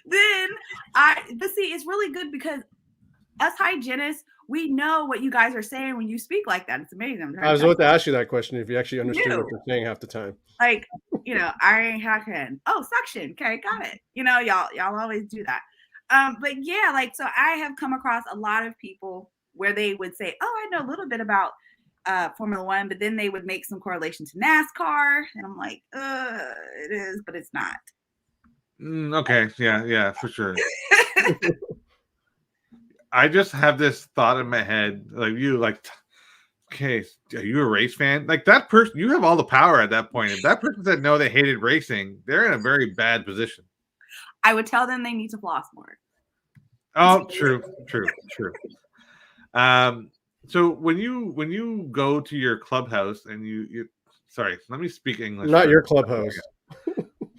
S3: then but see, it's really good because us hygienists, we know what you guys are saying when you speak like that. It's amazing.
S1: I was about to ask you that question, if you actually understood what you're saying half the time.
S3: Like, I ain't hacking. Oh, suction. Okay, got it. Y'all always do that. But yeah, like, so I have come across a lot of people where they would say, oh, I know a little bit about Formula One, but then they would make some correlation to NASCAR. And I'm like, it is, but it's not.
S2: Okay. Yeah, for sure. I just have this thought in my head, okay, are you a race fan? Like, that person, you have all the power at that point. If that person said no, they hated racing, they're in a very bad position.
S3: I would tell them they need to floss more.
S2: Oh, true. So when you go to your clubhouse and you sorry, let me speak English.
S1: Not your clubhouse.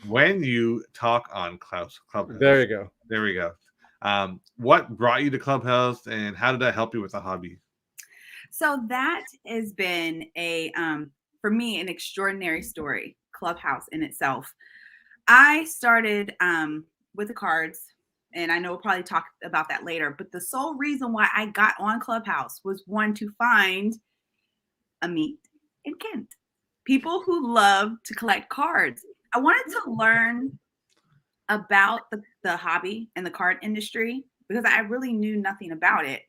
S2: When you talk on clubhouse.
S1: There you go.
S2: There we go. What brought you to Clubhouse, and how did that help you with the hobby?
S3: So that has been for me, an extraordinary story. Clubhouse in itself. I started with the cards, and I know we'll probably talk about that later, but the sole reason why I got on Clubhouse was one, to find Amit and Kent, people who love to collect cards. I wanted to learn about the hobby and the card industry because I really knew nothing about it.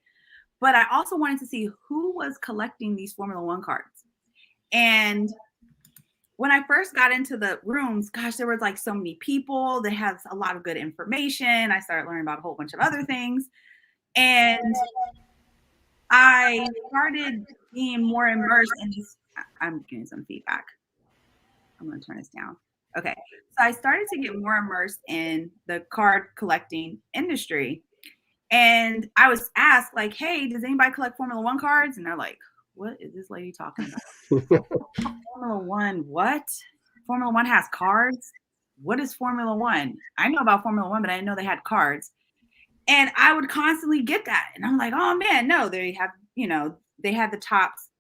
S3: But I also wanted to see who was collecting these Formula One cards. And when I first got into the rooms, gosh, there was like so many people that have a lot of good information. I started learning about a whole bunch of other things. And I started being more immersed in this. I'm getting some feedback. I'm going to turn this down. Okay. So I started to get more immersed in the card collecting industry. And I was asked, like, hey, does anybody collect Formula One cards? And they're like, what is this lady talking about? Formula One, what? Formula One has cards? What is Formula One? I know about Formula One, but I didn't know they had cards. And I would constantly get that. And I'm like, oh man, no, they have, they had the Topps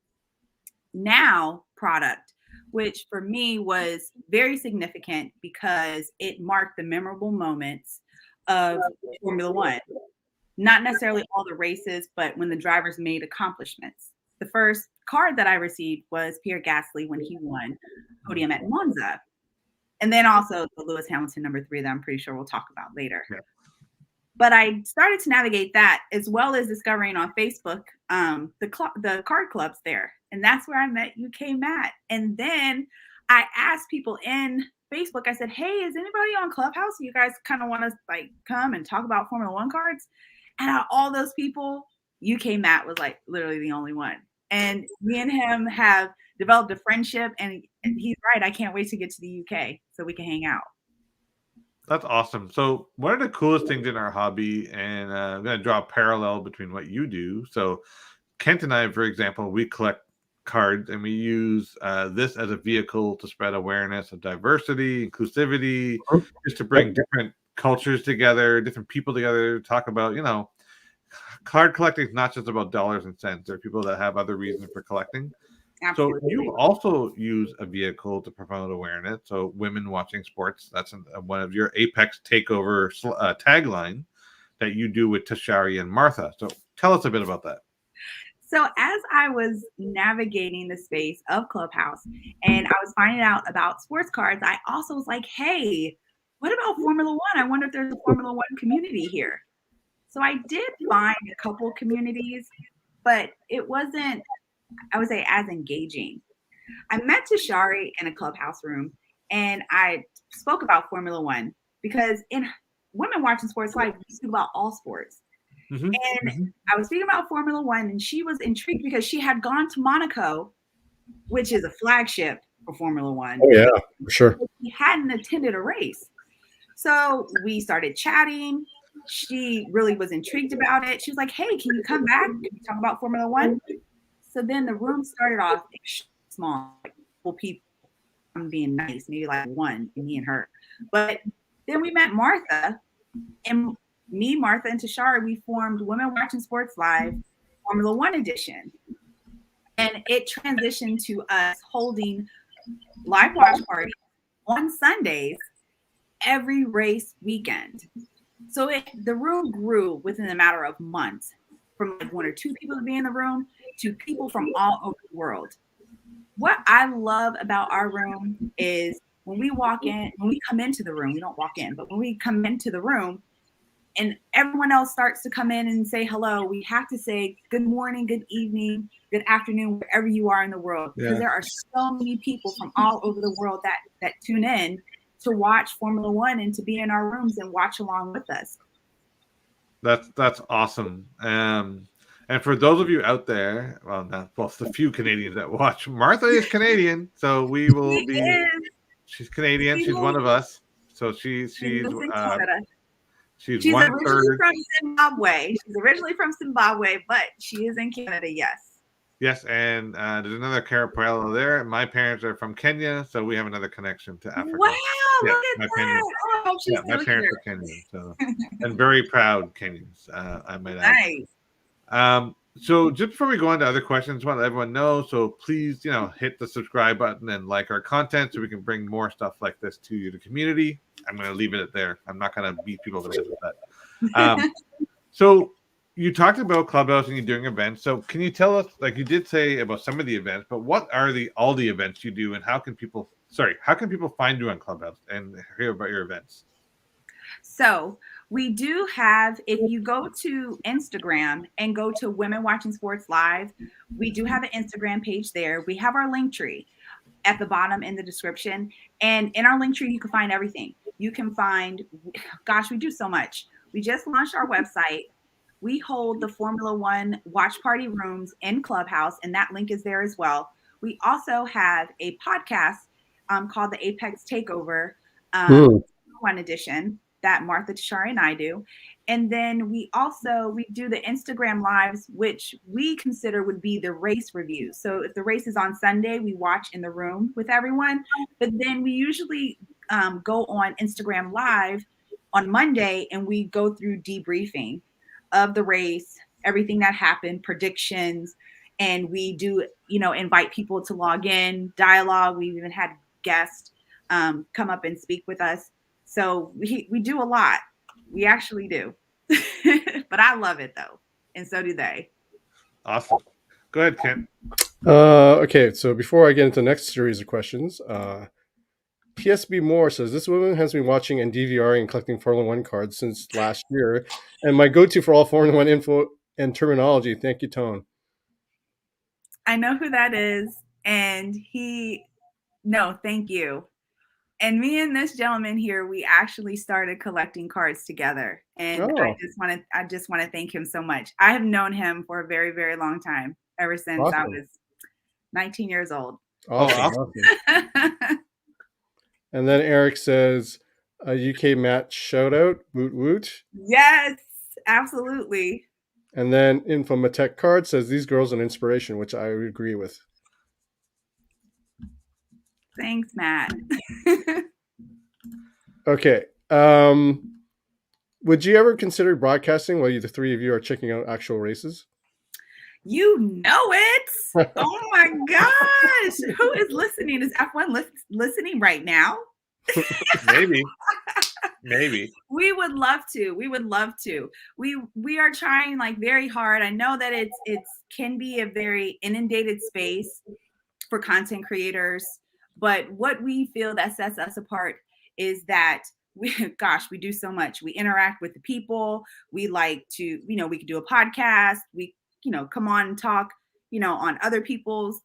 S3: Now product, which for me was very significant because it marked the memorable moments of Formula One. Not necessarily all the races, but when the drivers made accomplishments. The first card that I received was Pierre Gasly when he won podium at Monza. And then also the Lewis Hamilton number 3 that I'm pretty sure we'll talk about later. Yeah. But I started to navigate that, as well as discovering on Facebook the card clubs there. And that's where I met UK Matt. And then I asked people in Facebook, I said, hey, is anybody on Clubhouse? You guys kind of want to like come and talk about Formula One cards? And out of all those people, UK Matt was like literally the only one. And me and him have developed a friendship, and he's right. I can't wait to get to the UK so we can hang out.
S2: That's awesome. So one of the coolest things in our hobby, and I'm going to draw a parallel between what you do. So Kent and I, for example, we collect cards, and we use this as a vehicle to spread awareness of diversity, inclusivity, just to bring different cultures together, different people together, to talk about, card collecting is not just about dollars and cents. There are people that have other reasons for collecting. Absolutely. So you also use a vehicle to promote awareness. So women watching sports, that's one of your Apex Takeover tagline that you do with Tashari and Martha. So tell us a bit about that.
S3: So as I was navigating the space of Clubhouse and I was finding out about sports cards, I also was like, hey, what about Formula One? I wonder if there's a Formula One community here. So I did find a couple communities, but it wasn't, I would say, as engaging. I met Tashari in a Clubhouse room, and I spoke about Formula One because in Women Watching Sports Live, we speak about all sports. Mm-hmm. And I was speaking about Formula One, and she was intrigued because she had gone to Monaco, which is a flagship for Formula One.
S1: Oh, yeah, for sure.
S3: She hadn't attended a race. So we started chatting. She really was intrigued about it. She was like, hey, can you come back? Can we talk about Formula One? So then the room started off small, like couple people. I'm being nice, maybe like one, me and her. But then we met Martha, and me, Martha, and Tashari, we formed Women Watching Sports Live Formula One edition. And it transitioned to us holding live watch parties on Sundays every race weekend. So the room grew within a matter of months, from like 1 or 2 people to be in the room to people from all over the world. What I love about our room is when we come into the room, we don't walk in, but when we come into the room and everyone else starts to come in and say hello, we have to say good morning, good evening, good afternoon, wherever you are in the world. Because there are so many people from all over the world that tune in to watch Formula One and to be in our rooms and watch along with us.
S2: That's awesome. And for those of you out there, the few Canadians that watch, Martha is Canadian, so we will be. She's Canadian. She's one of us. So she's
S3: originally
S2: 1/3
S3: from Zimbabwe. She's originally from Zimbabwe, but she is in Canada. Yes.
S2: Yes, and there's another parallel there. My parents are from Kenya, so we have another connection to Africa.
S3: Wow, look at that!
S2: My parents are Kenyan, so and very proud Kenyans. I might add.
S3: Nice.
S2: So just before we go on to other questions, I want to let everyone know. So please, hit the subscribe button and like our content so we can bring more stuff like this to you, the community. I'm going to leave it at there. I'm not going to beat people over the head with that. So you talked about Clubhouse and you're doing events. So can you tell us, like you did say about some of the events, but what are all the events you do, and how can people find you on Clubhouse and hear about your events?
S3: So we do have, if you go to Instagram and go to Women Watching Sports Live, we do have an Instagram page there. We have our link tree at the bottom in the description. And in our link tree, you can find everything. You can find, gosh, we do so much. We just launched our website. We hold the Formula One watch party rooms in Clubhouse, and that link is there as well. We also have a podcast called the Apex Takeover, one edition that Martha Tashari and I do. And then we do the Instagram lives, which we consider would be the race reviews. So if the race is on Sunday, we watch in the room with everyone. But then we usually go on Instagram live on Monday and we go through debriefing of the race, everything that happened, predictions. And we do, invite people to log in, dialogue. We've even had guests come up and speak with us. So we do a lot. We actually do. But I love it though. And so do they.
S2: Awesome. Go ahead, Kent.
S1: Okay, so before I get into the next series of questions, PSB Moore says, this woman has been watching and DVRing and collecting Formula One cards since last year, and my go-to for all Formula One info and terminology. Thank you, Tone.
S3: I know who that is, and thank you. And me and this gentleman here, we actually started collecting cards together. And I just want to thank him so much. I have known him for a very, very long time, ever since I was 19 years old.
S1: Awesome. And then Eric says, a UK match shout out, woot woot.
S3: Yes, absolutely.
S1: And then Infomatech Card says, these girls an inspiration, which I agree with.
S3: Thanks, Matt.
S1: Okay. Would you ever consider broadcasting while the three of you are checking out actual races?
S3: You know it. Oh my gosh. Who is listening? Is F1 listening right now?
S2: Maybe.
S3: We would love to. We are trying very hard. I know that it can be a very inundated space for content creators, but what we feel that sets us apart is that we do so much. We interact with the people. We like to, we could do a podcast. We, come on and talk, on other people's,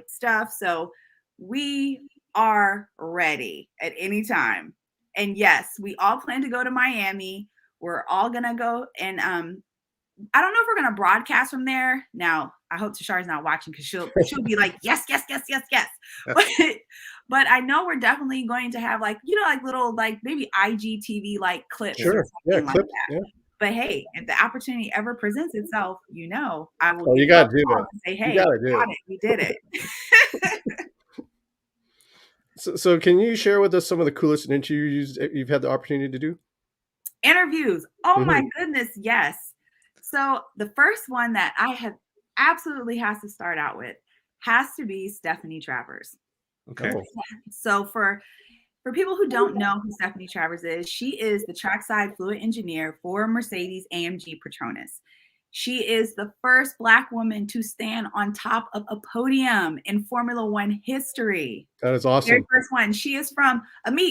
S3: stuff. So we are ready at any time. And yes, we all plan to go to Miami. We're all going to go. And I don't know if we're going to broadcast from there. Now, I hope Tashar's not watching because she'll be like, yes. But I know we're definitely going to have little maybe IGTV clips.
S1: Sure. Yeah,
S3: clips. Like that. Yeah. But hey, if the opportunity ever presents itself, I will.
S1: Oh, you got to do that.
S3: Say, hey, we did it.
S1: So can you share with us some of the coolest interviews you've had the opportunity to do?
S3: Interviews. Oh my goodness. Yes. So the first one that I have absolutely has to start out with has to be Stephanie Travers.
S2: Okay.
S3: So for people who don't know who Stephanie Travers is, she is the trackside fluid engineer for Mercedes AMG Petronas. She is the first Black woman to stand on top of a podium in Formula One history.
S1: That is awesome.
S3: Very first one. She is from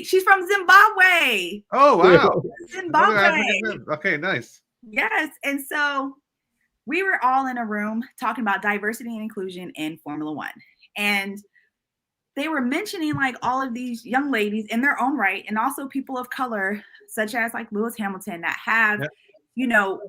S3: She's from Zimbabwe.
S2: Oh, wow.
S3: Zimbabwe.
S2: Okay, nice.
S3: Yes. And so we were all in a room talking about diversity and inclusion in Formula One. And they were mentioning all of these young ladies in their own right, and also people of color, such as Lewis Hamilton, that have,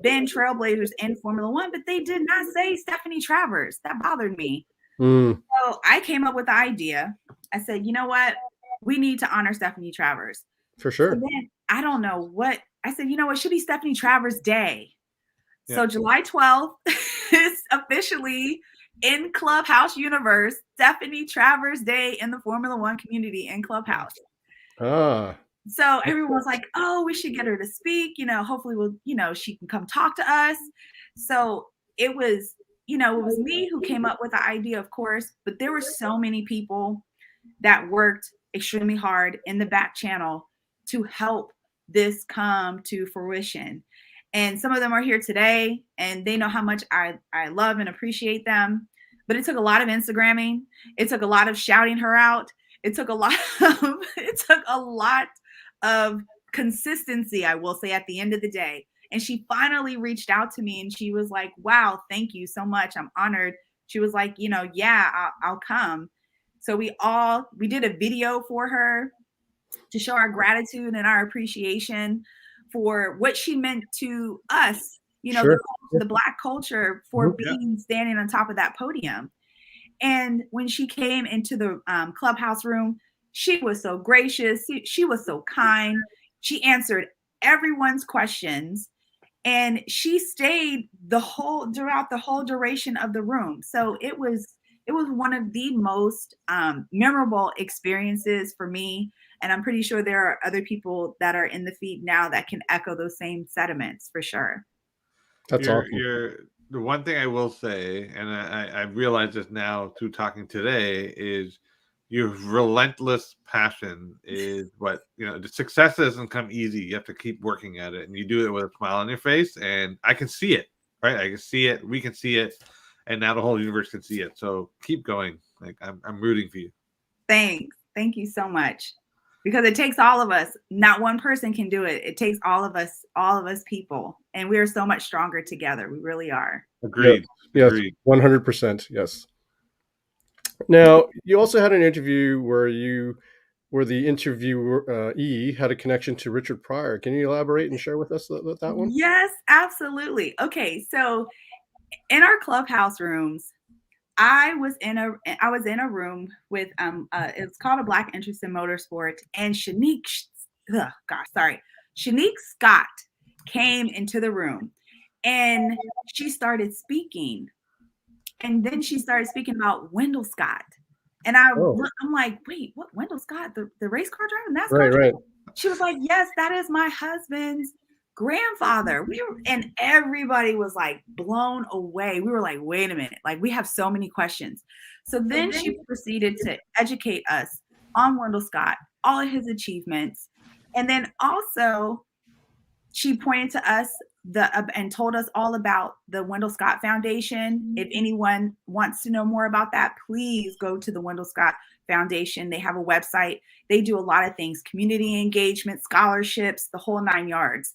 S3: been trailblazers in Formula One, but they did not say Stephanie Travers. That bothered me. So I came up with the idea. I said, you know what? We need to honor Stephanie Travers.
S1: For sure.
S3: So then, I don't know what. I said, it should be Stephanie Travers Day. Yeah. So July 12th is officially in Clubhouse universe, Stephanie Travers Day in the Formula One community in Clubhouse. So everyone's like, oh, we should get her to speak. Hopefully she can come talk to us. So it was it was me who came up with the idea, of course, but there were so many people that worked extremely hard in the back channel to help this come to fruition. And some of them are here today, and they know how much I love and appreciate them. But it took a lot of Instagramming. It took a lot of shouting her out. It took a lot of consistency, I will say, at the end of the day. And she finally reached out to me and she was like, wow, thank you so much. I'm honored. She was like, yeah, I'll come. So we did a video for her to show our gratitude and our appreciation for what she meant to us,
S1: Sure.
S3: the Black culture, for being standing on top of that podium. And when she came into the clubhouse room, she was so gracious. She was so kind. She answered everyone's questions. And she stayed throughout the whole duration of the room. So it was one of the most memorable experiences for me. And I'm pretty sure there are other people that are in the feed now that can echo those same sentiments for sure.
S1: That's awesome.
S2: The one thing I will say, and I realize this now through talking today, is your relentless passion is what, the success doesn't come easy. You have to keep working at it, and you do it with a smile on your face. And I can see it, right? I can see it. We can see it. And now the whole universe can see it. So keep going. Like I'm rooting for you.
S3: Thanks. Thank you so much. Because it takes all of us. Not one person can do it. It takes all of us people. And we are so much stronger together. We really are.
S2: Agreed.
S1: Yes,
S2: Agreed.
S1: 100%. Yes. Now, you also had an interview where the interviewee had a connection to Richard Pryor. Can you elaborate and share with us that one?
S3: Yes, absolutely. Okay, so in our clubhouse rooms, I was in a room with it's called A Black Interest in Motorsport, and Shanique Scott came into the room, and she started speaking, and then she started speaking about Wendell Scott, and I'm like, wait, what? Wendell Scott, the race car driver, NASCAR driver?
S1: Right.
S3: She was like, yes, that is my husband's grandfather. And everybody was like blown away. We were like, wait a minute, like we have so many questions. So then she proceeded to educate us on Wendell Scott, all of his achievements. And then also she pointed to us and told us all about the Wendell Scott Foundation. If anyone wants to know more about that, please go to the Wendell Scott Foundation. They have a website. They do a lot of things, community engagement, scholarships, the whole 9 yards.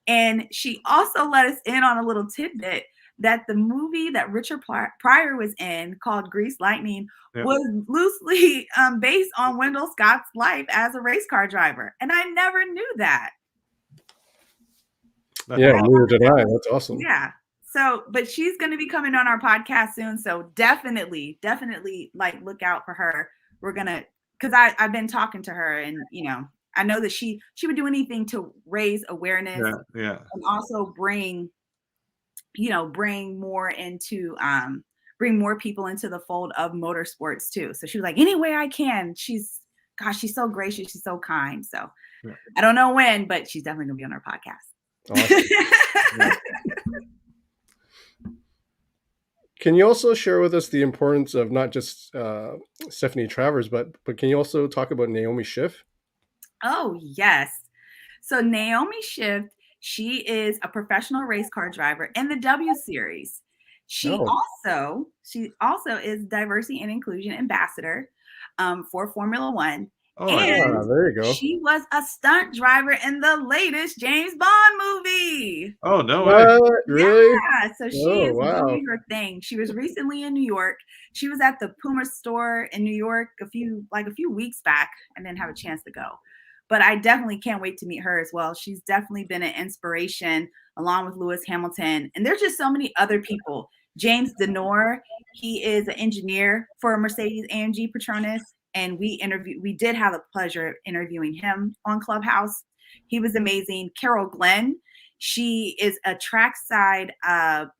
S3: And she also let us in on a little tidbit that the movie that Richard Pryor was in, called Grease Lightning, was loosely based on Wendell Scott's life as a race car driver. And I never knew that.
S1: Neither did I. That's awesome.
S3: Yeah. So, but she's going to be coming on our podcast soon. So definitely like look out for her. We're going to, because I've been talking to her, and, I know that she would do anything to raise awareness and also bring more people into the fold of motorsports too. So she was like, any way I can. She's so gracious. She's so kind. So I don't know when, but she's definitely gonna be on our podcast.
S1: Awesome. Can you also share with us the importance of not just Stephanie Travers, but can you also talk about Naomi Schiff? Oh,
S3: yes. So Naomi Schiff, she is a professional race car driver in the W Series. She also is diversity and inclusion ambassador for Formula One.
S1: There you go.
S3: She was a stunt driver in the latest James Bond movie.
S2: Oh, no way.
S1: Really?
S3: Yeah, so she is doing her thing. She was recently in New York. She was at the Puma store in New York a few weeks back. I didn't have a chance to go. But I definitely can't wait to meet her as well. She's definitely been an inspiration, along with Lewis Hamilton. And there's just so many other people. James Denore, he is an engineer for Mercedes-AMG Petronas. And we did have the pleasure of interviewing him on Clubhouse. He was amazing. Carol Glenn, she is a trackside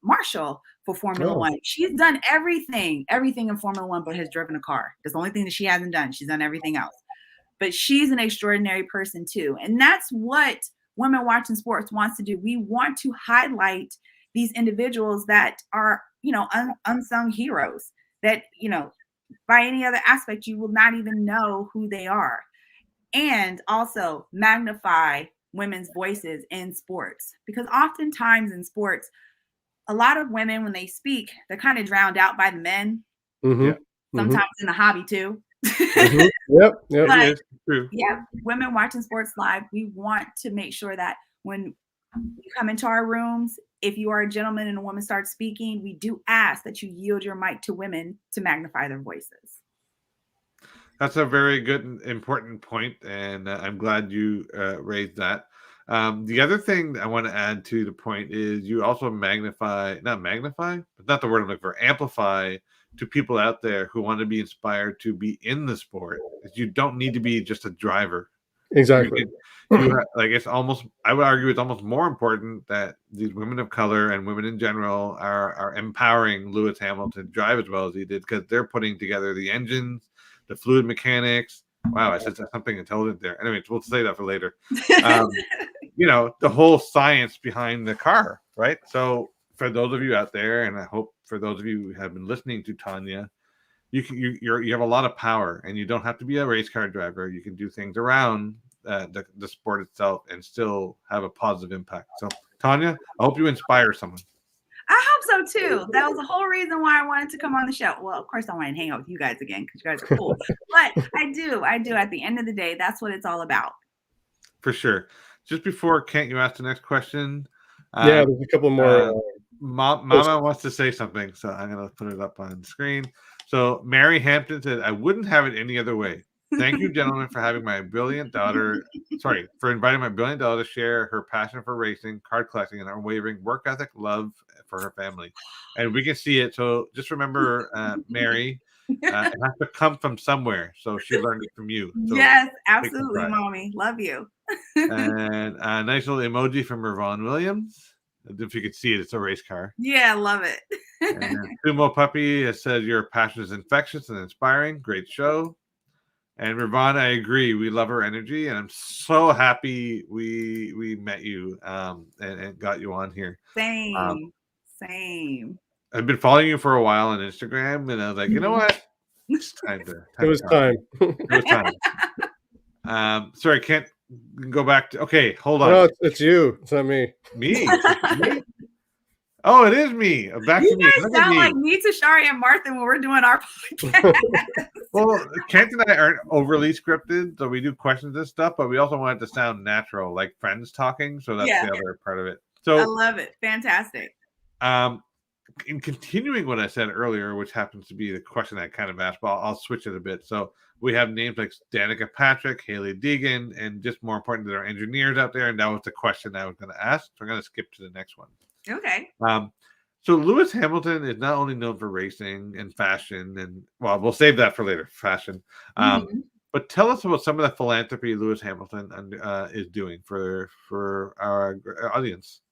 S3: marshal for Formula One. She's done everything in Formula One, but has driven a car. That's the only thing that she hasn't done. She's done everything else. But she's an extraordinary person too. And that's what Women Watching Sports wants to do. We want to highlight these individuals that are unsung heroes that, by any other aspect, you will not even know who they are. And also magnify women's voices in sports, because oftentimes in sports, a lot of women, when they speak, they're kind of drowned out by the men.
S1: Mm-hmm.
S3: Sometimes in the hobby too.
S1: Mm-hmm. Yep.
S3: But,
S2: It is true.
S3: yeah, women watching sports live, we want to make sure that when you come into our rooms, if you are a gentleman and a woman starts speaking, we do ask that you yield your mic to women to magnify their voices.
S2: That's a very good and important point, and I'm glad you raised that. The other thing I want to add to the point is you also not magnify, but not the word I'm looking for, amplify to people out there who want to be inspired to be in the sport. You don't need to be just a driver.
S1: Exactly.
S2: It's almost, I would argue it's almost more important that these women of color and women in general are empowering Lewis Hamilton to drive as well as he did, because they're putting together the engines, the fluid mechanics. Wow, I said something intelligent there. Anyways, we'll say that for later. The whole science behind the car, right? So for those of you out there, and I hope for those of you who have been listening to Tonya, you have a lot of power, and you don't have to be a race car driver. You can do things around the sport itself and still have a positive impact. So Tonya, I hope you inspire someone.
S3: I hope so too. That was the whole reason why I wanted to come on the show. Well, of course I want to hang out with you guys again because you guys are cool. But I do. At the end of the day, that's what it's all about.
S2: For sure. Just before Kent, you asked the next question.
S1: Yeah, there's a couple more.
S2: Mama wants to say something, so I'm going to put it up on screen. So Mary Hampton said, "I wouldn't have it any other way. Thank you, gentlemen, for inviting my brilliant daughter to share her passion for racing, card collecting, and unwavering work ethic, love for her family." And we can see it. So just remember, Mary, it has to come from somewhere. So she learned it from you. So
S3: yes, absolutely, Mommy. Love you.
S2: And a nice little emoji from Ravon Williams. If you could see it, it's a race car.
S3: Yeah, love it.
S2: And Sumo Puppy has said your passion is infectious and inspiring. Great show. And Ravon, I agree. We love her energy, and I'm so happy we met you and got you on here.
S3: Same.
S2: I've been following you for a while on Instagram, and I was like, you know what? It's time to.
S1: It was time.
S2: It was time. Sorry, can't go back to. Okay, hold on.
S1: No, it's you. It's not me.
S2: Me? Oh, it is me. Back to me.
S3: You guys sound like me, Tashari, and Martha when we're doing our podcast.
S2: Well, Kent and I aren't overly scripted, so we do questions and stuff, but we also want it to sound natural, like friends talking. So that's the other part of it. So
S3: I love it. Fantastic.
S2: In continuing what I said earlier, which happens to be the question I kind of asked, but I'll switch it a bit. So we have names like Danica Patrick, Haley Deegan, and just more important, there are engineers out there. And that was the question I was going to ask. So I'm going to skip to the next one.
S3: Okay.
S2: So Lewis Hamilton is not only known for racing and fashion, and well, we'll save that for later, fashion. But tell us about some of the philanthropy Lewis Hamilton is doing for our audience.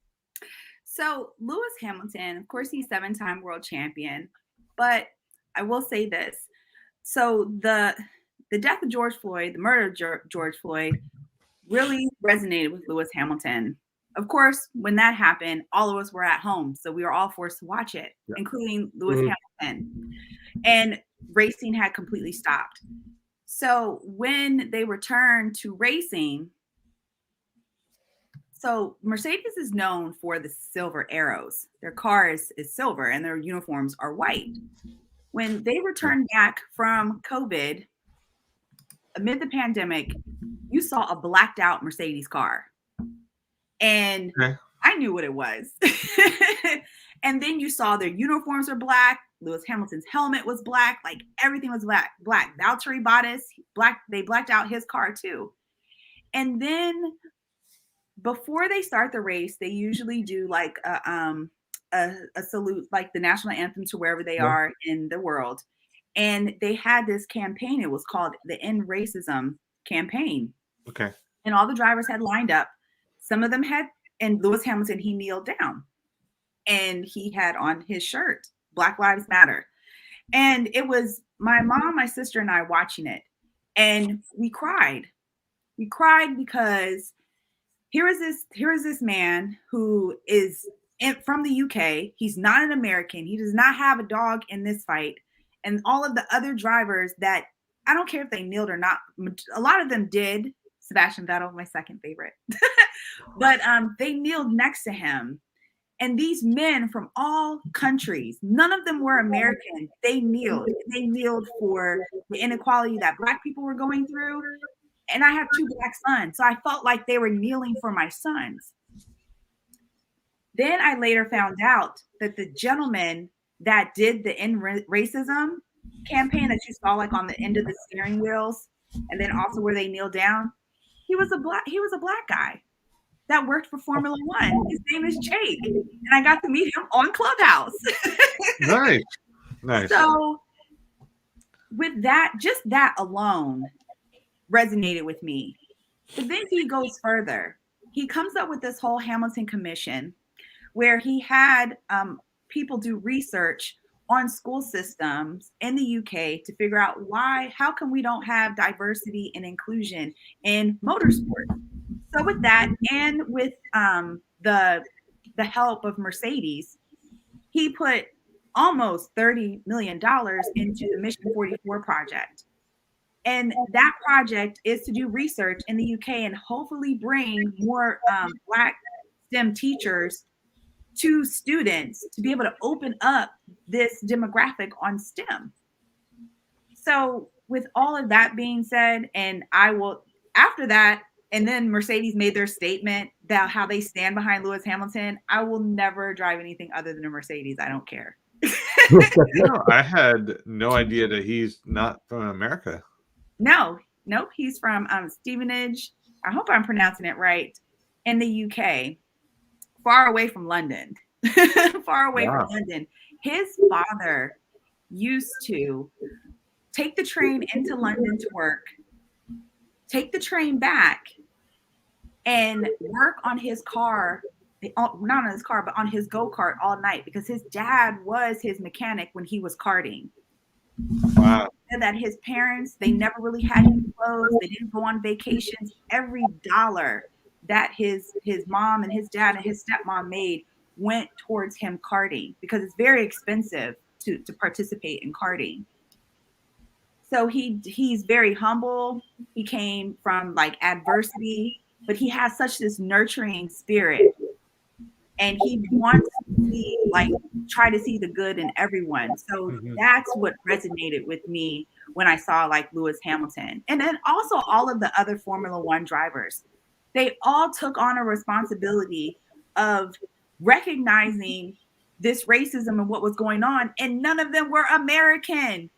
S3: So Lewis Hamilton, of course, he's 7-time world champion. But I will say this. So the death of George Floyd, the murder of George Floyd, really resonated with Lewis Hamilton. Of course, when that happened, all of us were at home. So we were all forced to watch it, including Lewis Hamilton. And racing had completely stopped. So when they returned to racing, so Mercedes is known for the silver arrows. Their car is silver and their uniforms are white. When they returned back from COVID, amid the pandemic, you saw a blacked out Mercedes car. And I knew what it was. And then you saw their uniforms were black. Lewis Hamilton's helmet was black. Like everything was black. Valtteri Bottas, black. They blacked out his car too. And then before they start the race, they usually do like a salute, like the national anthem to wherever they are in the world. And they had this campaign. It was called the End Racism campaign.
S2: Okay.
S3: And all the drivers had lined up. Some of them had, and Lewis Hamilton, he kneeled down and he had on his shirt, Black Lives Matter. And it was my mom, my sister, and I watching it. And we cried. We cried because here is this man who is from the UK. He's not an American. He does not have a dog in this fight. And all of the other drivers that, I don't care if they kneeled or not, a lot of them did. Sebastian Vettel, my second favorite. But they kneeled next to him. And these men from all countries, none of them were American. They kneeled. They kneeled for the inequality that Black people were going through. And I have 2 Black sons. So I felt like they were kneeling for my sons. Then I later found out that the gentleman that did the end racism campaign that you saw like on the end of the steering wheels, and then also where they kneel down, he was a black guy that worked for Formula One. His name is Jake, and I got to meet him on Clubhouse.
S2: Nice.
S3: So with that, just that alone resonated with me. But then he goes further. He comes up with this whole Hamilton Commission, where he had people do research on school systems in the UK to figure out how come we don't have diversity and inclusion in motorsport. So with that, and with the help of Mercedes, he put almost $30 million into the Mission 44 project. And that project is to do research in the UK and hopefully bring more Black STEM teachers to students to be able to open up this demographic on STEM. So with all of that being said, and after that, and then Mercedes made their statement about how they stand behind Lewis Hamilton, I will never drive anything other than a Mercedes. I don't care.
S2: I had no idea that he's not from America.
S3: Nope. He's from Stevenage. I hope I'm pronouncing it right. In the UK, far away from London. Far away from London. His father used to take the train into London to work, take the train back, and work on his car, not on his car, but on his go-kart all night, because his dad was his mechanic when he was karting.
S2: Wow.
S3: And that his parents, they never really had any clothes. They didn't go on vacations. Every dollar that his mom and his dad and his stepmom made went towards him karting, because it's very expensive to participate in karting. So he's very humble. He came from like adversity, but he has such this nurturing spirit, and he wants to try to see the good in everyone. So that's what resonated with me when I saw like Lewis Hamilton. And then also all of the other Formula One drivers, they all took on a responsibility of recognizing this racism and what was going on, and none of them were American.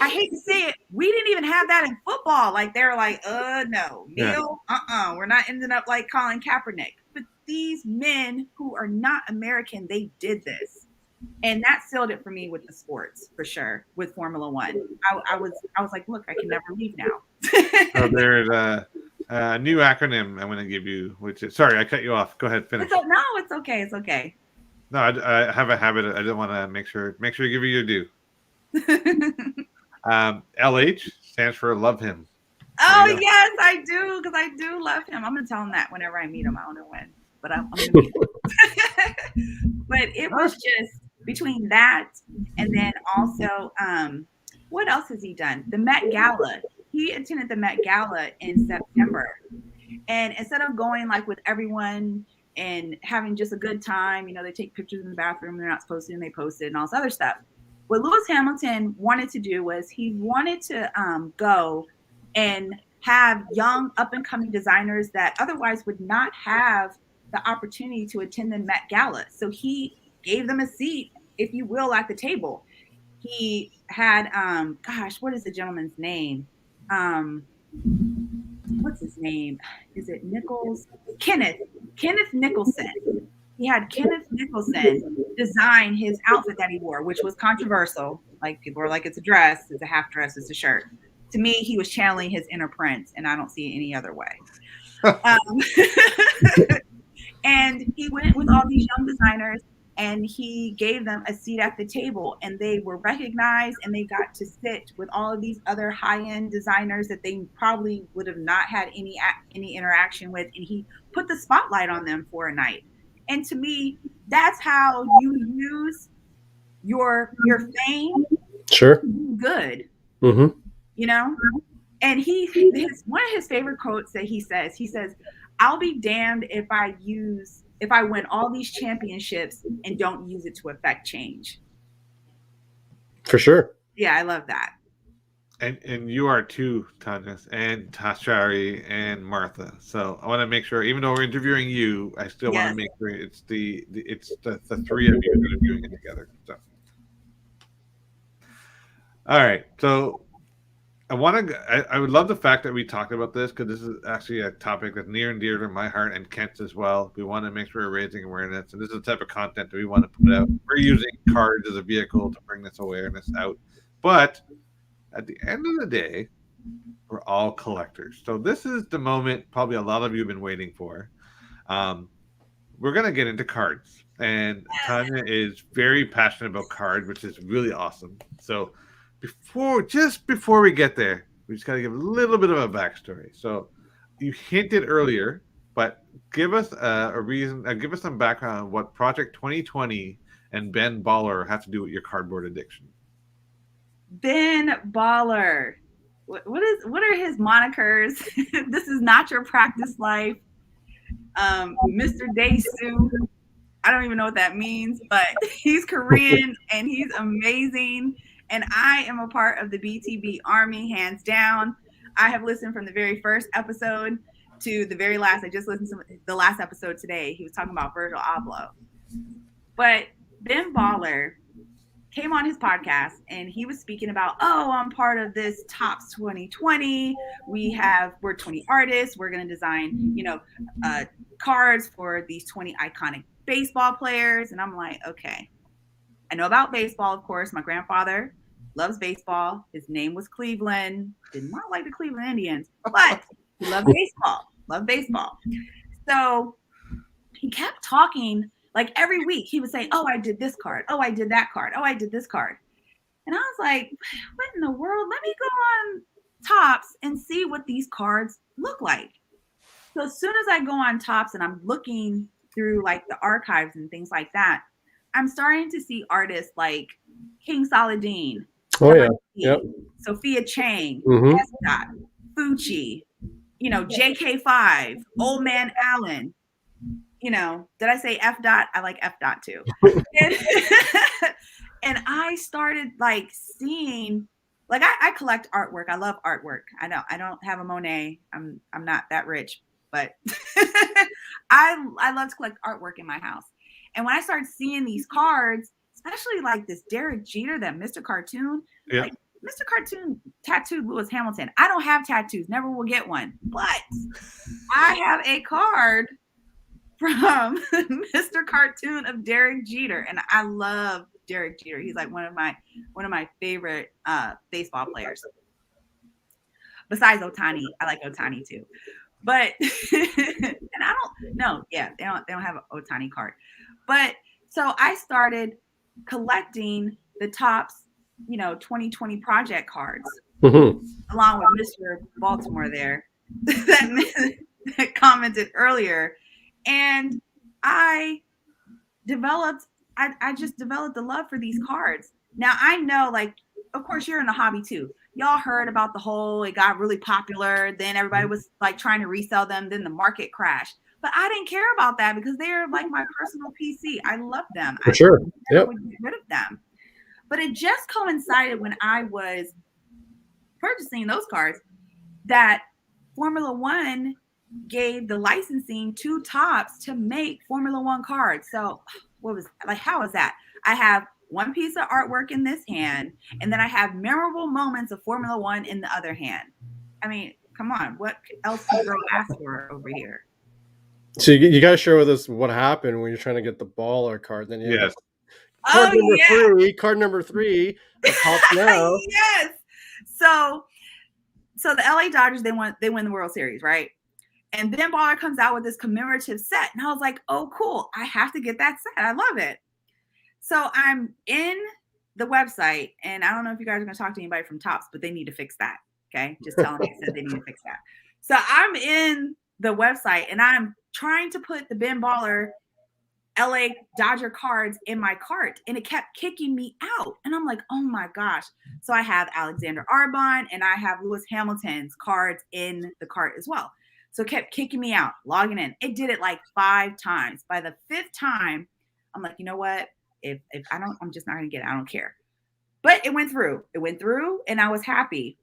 S3: I hate to say it, we didn't even have that in football. Like, they were like, no, Neil, we're not ending up like Colin Kaepernick. But these men who are not American, they did this. And that sealed it for me with the sports, for sure, with Formula One. I was like, look, I can never leave now.
S2: So there's a new acronym I'm going to give you, which is, sorry, I cut you off. Go ahead, finish.
S3: No, it's okay. It's okay.
S2: No, I have a habit. I didn't want to make sure you give you your due. LH stands for love him.
S3: Oh, yes, I do, because I do love him. I'm going to tell him that whenever I meet him. I don't know when, but I'm going to meet him. But it was just between that, and then also, what else has he done? The Met Gala. He attended the Met Gala in September. And instead of going like with everyone and having just a good time, they take pictures in the bathroom they're not supposed to, and they post it and all this other stuff. What Lewis Hamilton wanted to do was he wanted to go and have young up-and-coming designers that otherwise would not have the opportunity to attend the Met Gala. So he gave them a seat, if you will, at the table. He had, what is the gentleman's name? What's his name? Is it Nichols? Kenneth Nicholson. He had Kenneth Nicholson design his outfit that he wore, which was controversial. Like, people were like, it's a dress, it's a half dress, it's a shirt. To me, he was channeling his inner Prince, and I don't see it any other way. And he went with all these young designers, and he gave them a seat at the table, and they were recognized, and they got to sit with all of these other high-end designers that they probably would have not had any interaction with, and he put the spotlight on them for a night. And to me, That's how you use your fame
S1: Sure.
S3: to do good,
S1: Mm-hmm.
S3: you know? And one of his favorite quotes that he says, "I'll be damned if I win all these championships and don't use it to affect change."
S1: For sure.
S3: Yeah, I love that.
S2: And you are too, Tanya, and Tashari and Martha. So I want to make sure, even though we're interviewing you, I still want to
S3: Yes.
S2: make sure it's the three of you interviewing it together. So, all right. So I would love the fact that we talked about this, because this is actually a topic that's near and dear to my heart and Kent's as well. We want to make sure we're raising awareness, and this is the type of content that we want to put out. We're using cards as a vehicle to bring this awareness out, but at the end of the day, we're all collectors. So this is the moment probably a lot of you have been waiting for. We're gonna get into cards, and Tanya is very passionate about cards, which is really awesome. So before we get there, we just gotta give a little bit of a backstory. So you hinted earlier, but give us a reason. Give us some background on what Project 2020 and Ben Baller have to do with your cardboard addiction.
S3: Ben Baller. What are his monikers? This is not your practice life. Mr. Daesu. I don't even know what that means, but he's Korean and he's amazing. And I am a part of the BTB Army, hands down. I have listened from the very first episode to the very last. I just listened to the last episode today. He was talking about Virgil Abloh. But Ben Baller came on his podcast and he was speaking about, oh, I'm part of this Tops 2020. We're 20 artists. We're going to design, cards for these 20 iconic baseball players. And I'm like, okay, I know about baseball, of course. My grandfather loves baseball. His name was Cleveland. Did not like the Cleveland Indians, but he loved baseball. So he kept talking. Like every week he would say, oh, I did this card. Oh, I did that card. Oh, I did this card. And I was like, what in the world? Let me go on Tops and see what these cards look like. So as soon as I go on Tops and I'm looking through like the archives and things like that, I'm starting to see artists like King Saladin, Sophia Chang,
S1: Mm-hmm.
S3: S. Dot, Fucci, JK5, Old Man Allen. Did I say F. Dot? I like F. Dot too. And I started like seeing, like I collect artwork. I love artwork. I don't have a Monet. I'm not that rich, but I love to collect artwork in my house. And when I started seeing these cards, especially like this Derek Jeter, that Mr. Cartoon, like Mr. Cartoon tattooed Lewis Hamilton. I don't have tattoos, never will get one, but I have a card from Mr. Cartoon of Derek Jeter, and I love Derek Jeter. He's like one of my favorite baseball players. Besides Ohtani, I like Ohtani too. But and I don't know, yeah, they don't have an Ohtani card. But so I started collecting the Tops, 2020 project cards, along with Mr. Baltimore there that commented earlier. And I just developed the love for these cards. Now I know, like, of course you're in the hobby too. Y'all heard about the whole, it got really popular. Then everybody was like trying to resell them. Then the market crashed. But I didn't care about that because they're like my personal PC. I love them.
S1: For sure.
S3: I would get rid of them. But it just coincided when I was purchasing those cards that Formula One gave the licensing to Tops to make Formula One cards. So how is that? I have one piece of artwork in this hand, and then I have memorable moments of Formula One in the other hand. I mean, come on, what else can girl ask for over here?
S1: So you got to share with us what happened when you're trying to get the Baller card. Then card number three, now.
S3: Yes. So the LA Dodgers, they win the World Series, right? And then Baller comes out with this commemorative set. And I was like, oh, cool. I have to get that set. I love it. So I'm in the website, and I don't know if you guys are going to talk to anybody from Tops, but they need to fix that. Okay. Just tell them they said they need to fix that. So I'm in the website, and I'm trying to put the Ben Baller LA Dodger cards in my cart, and it kept kicking me out. And I'm like, oh my gosh. So I have Alexander Arbonne and I have Lewis Hamilton's cards in the cart as well. So it kept kicking me out, logging in. It did it like 5 times. By the 5th time, I'm like, you know what? If I don't, I'm just not going to get it. I don't care. But it went through. It went through and I was happy.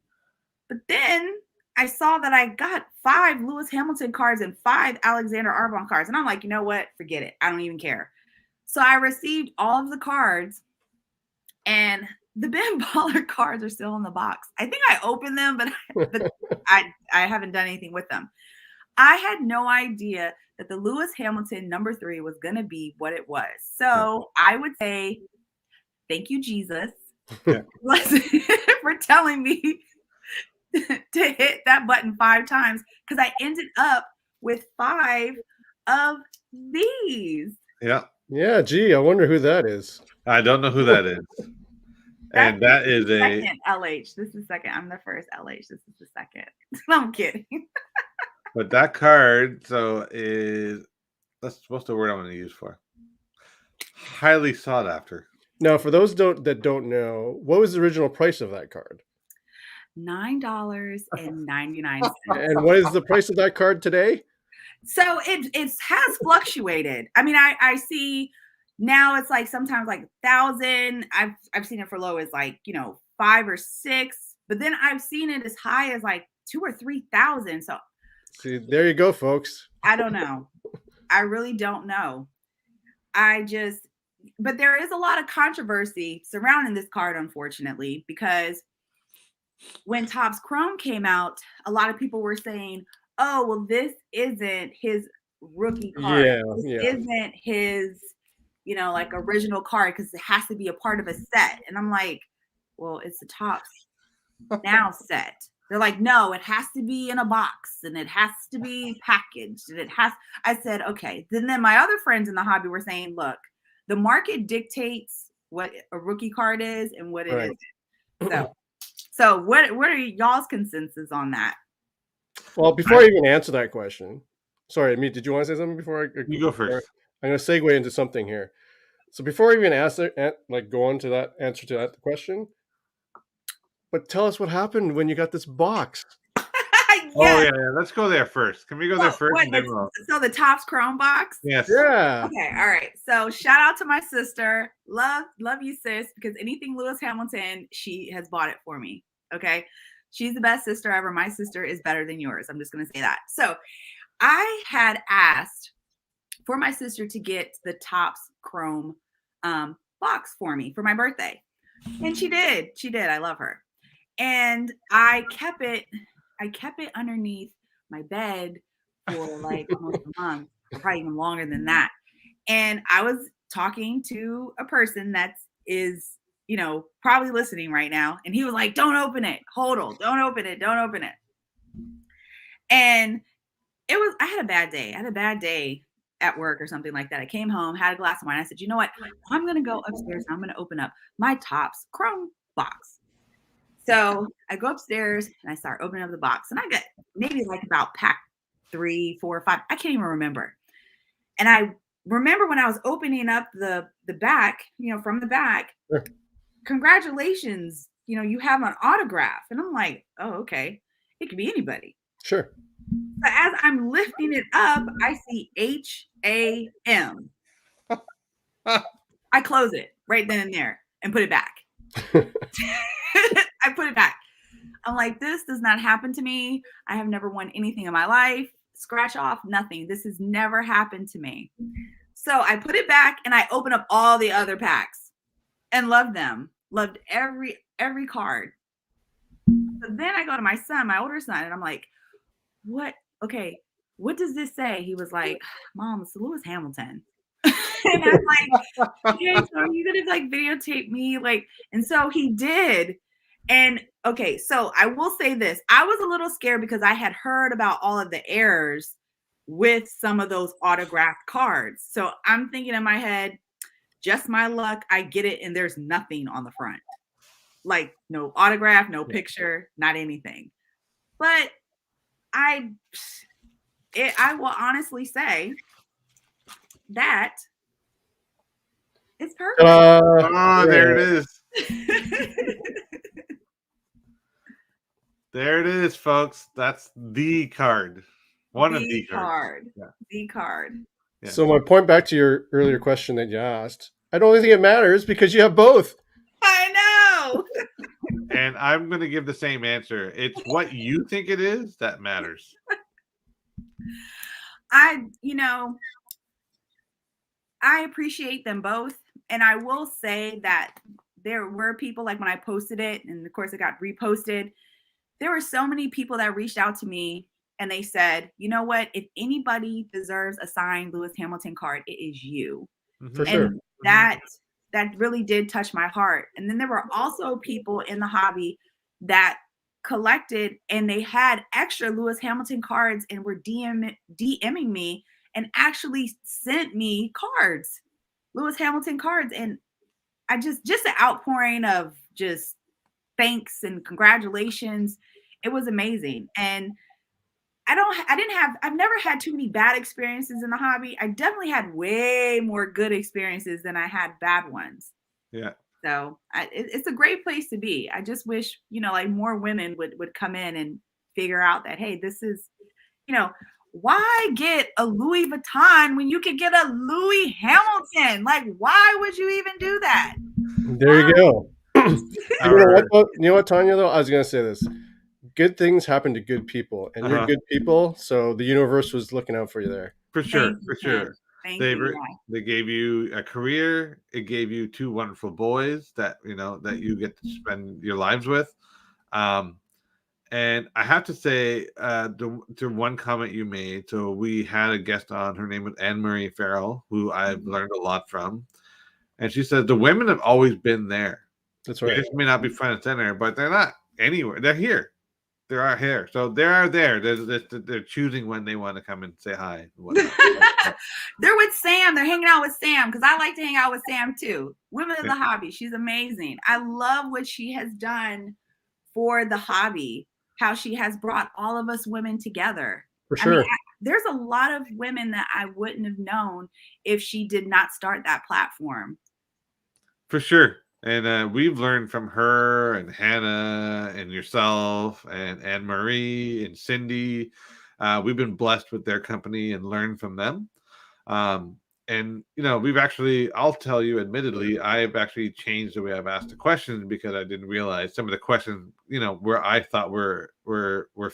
S3: But then I saw that I got 5 Lewis Hamilton cards and 5 Alexander Arbonne cards. And I'm like, you know what? Forget it. I don't even care. So I received all of the cards, and the Ben Baller cards are still in the box. I think I opened them, but I haven't done anything with them. I had no idea that the Lewis Hamilton number 3 was going to be what it was. So I would say, thank you, Jesus, for telling me to hit that button 5 times, because I ended up with 5 of these.
S2: Yeah.
S1: Yeah, gee, I wonder who that is.
S2: I don't know who that is. And that is a
S3: second LH. This is second. I'm the first LH. This is the second. I'm kidding.
S2: But that card, so is what's the word I'm going to use for? Highly sought after.
S1: Now, for those that don't know, what was the original price of that card?
S3: $9.99.
S1: And what is the price of that card today?
S3: So it has fluctuated. I mean, I see now it's like sometimes like 1,000. I've seen it for low as like, 5 or 6, but then I've seen it as high as like 2,000 or 3,000. So
S1: see, there you go, folks.
S3: I don't know. I really don't know. But there is a lot of controversy surrounding this card, unfortunately, because when Topps Chrome came out, a lot of people were saying, oh, well, this isn't his rookie card. This isn't his, like original card, because it has to be a part of a set. And I'm like, well, it's a Topps Now set. They're like, no, it has to be in a box and it has to be packaged. And I said, okay. Then my other friends in the hobby were saying, look, the market dictates what a rookie card is and what it isn't. So what are y'all's consensus on that?
S1: Well, before I even answer that question, sorry, Amit, did you want to say something before
S2: you go first?
S1: I'm going to segue into something here. So before I even go on to that answer to that question, but tell us what happened when you got this box.
S3: Yes.
S2: Oh yeah, let's go there first. Can we go there first?
S3: So the Topps Chrome box?
S2: Yes.
S1: Yeah.
S3: Okay, all right. So shout out to my sister. Love you, sis, because anything Lewis Hamilton, she has bought it for me. Okay. She's the best sister ever. My sister is better than yours. I'm just going to say that. So I had asked for my sister to get the Topps Chrome box for me for my birthday. And she did. I love her. And I kept it underneath my bed for like almost a month, probably even longer than that. And I was talking to a person that is, probably listening right now. And he was like, don't open it. Hold on. Don't open it. And I had a bad day. I had a bad day at work or something like that. I came home, had a glass of wine. I said, you know what? I'm going to go upstairs. And I'm going to open up my Topps Chrome box. So I go upstairs and I start opening up the box. And I get maybe like about pack 3, 4, 5. I can't even remember. And I remember when I was opening up the back, from the back,
S1: sure.
S3: Congratulations, you have an autograph. And I'm like, oh, okay. It could be anybody.
S1: Sure.
S3: But as I'm lifting it up, I see HAM. I close it right then and there and put it back. I put it back. I'm like, this does not happen to me. I have never won anything in my life. Scratch off, nothing. This has never happened to me. So I put it back and I open up all the other packs and loved them. Loved every card. So then I go to my son, my older son, and I'm like, what? Okay, what does this say? He was like, Mom, it's Lewis Hamilton. And I'm like, okay, so are you gonna like videotape me? Like, and so he did. And okay, so I will say this. I was a little scared because I had heard about all of the errors with some of those autographed cards. So I'm thinking in my head, just my luck, I get it, and there's nothing on the front. Like no autograph, no picture, not anything. But I will honestly say that It's perfect.
S2: Oh, there it is. There it is, folks. That's the card. One of the cards. Yeah.
S3: The card.
S2: Yeah.
S1: So my point back to your earlier question that you asked, I don't think it matters because you have both.
S3: I know.
S2: And I'm going to give the same answer. It's what you think it is that matters.
S3: I appreciate them both. And I will say that there were people, like when I posted it, and of course it got reposted, there were so many people that reached out to me and they said, you know what, if anybody deserves a signed Lewis Hamilton card, it is you.
S1: For sure.
S3: And that really did touch my heart. And then there were also people in the hobby that collected and they had extra Lewis Hamilton cards and were DMing me and actually sent me cards, Lewis Hamilton cards. And I just an outpouring of just thanks and congratulations. It was amazing. And I've never had too many bad experiences in the hobby. I definitely had way more good experiences than I had bad ones.
S2: Yeah.
S3: So it's a great place to be. I just wish, like more women would come in and figure out that, hey, this is, why get a Louis Vuitton when you could get a Louis Hamilton? Like, why would you even do that?
S1: There you go. You know what, Tonya, though? I was going to say this. Good things happen to good people, and you're good people, so the universe was looking out for you there.
S2: For sure, for sure.
S3: They
S2: gave you a career. It gave you two wonderful boys that you get to spend your lives with. And I have to say, to one comment you made, so we had a guest on, her name was Anne-Marie Farrell, who I've learned a lot from. And she said, the women have always been there.
S1: That's right.
S2: They just may not be front and center, but they're not anywhere. They're here. They are here. So they are there. They're choosing when they want to come and say hi.
S3: They're with Sam. They're hanging out with Sam because I like to hang out with Sam too. Women of the hobby. She's amazing. I love what she has done for the hobby, how she has brought all of us women together.
S1: For sure.
S3: There's a lot of women that I wouldn't have known if she did not start that platform.
S2: For sure. And we've learned from her and Hannah and yourself and Anne-Marie and Cindy. We've been blessed with their company and learned from them. And, we've actually, I'll tell you, admittedly, I've actually changed the way I've asked the questions because I didn't realize some of the questions, where I thought were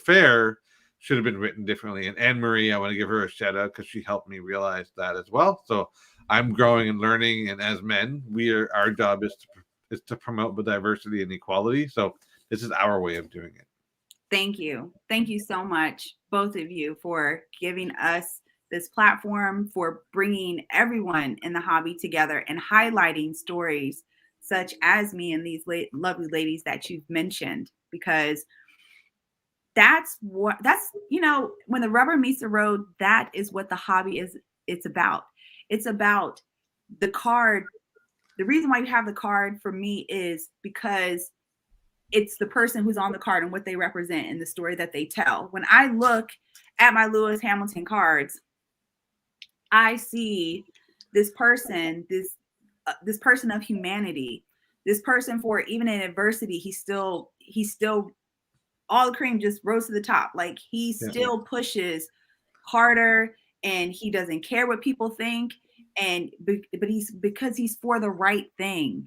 S2: fair should have been written differently. And Anne-Marie, I want to give her a shout out because she helped me realize that as well. So I'm growing and learning, and as men, our job is to promote the diversity and equality. So this is our way of doing it.
S3: Thank you so much, both of you, for giving us this platform, for bringing everyone in the hobby together and highlighting stories such as me and these lovely ladies that you've mentioned, because that's when the rubber meets the road, that is what the hobby is. It's about. It's about the card. The reason why you have the card for me is because it's the person who's on the card and what they represent and the story that they tell. When I look at my Lewis Hamilton cards, I see this person, this person of humanity, this person for even in adversity, he's still all the cream just rose to the top. Like he still pushes harder and he doesn't care what people think. But because he's for the right thing,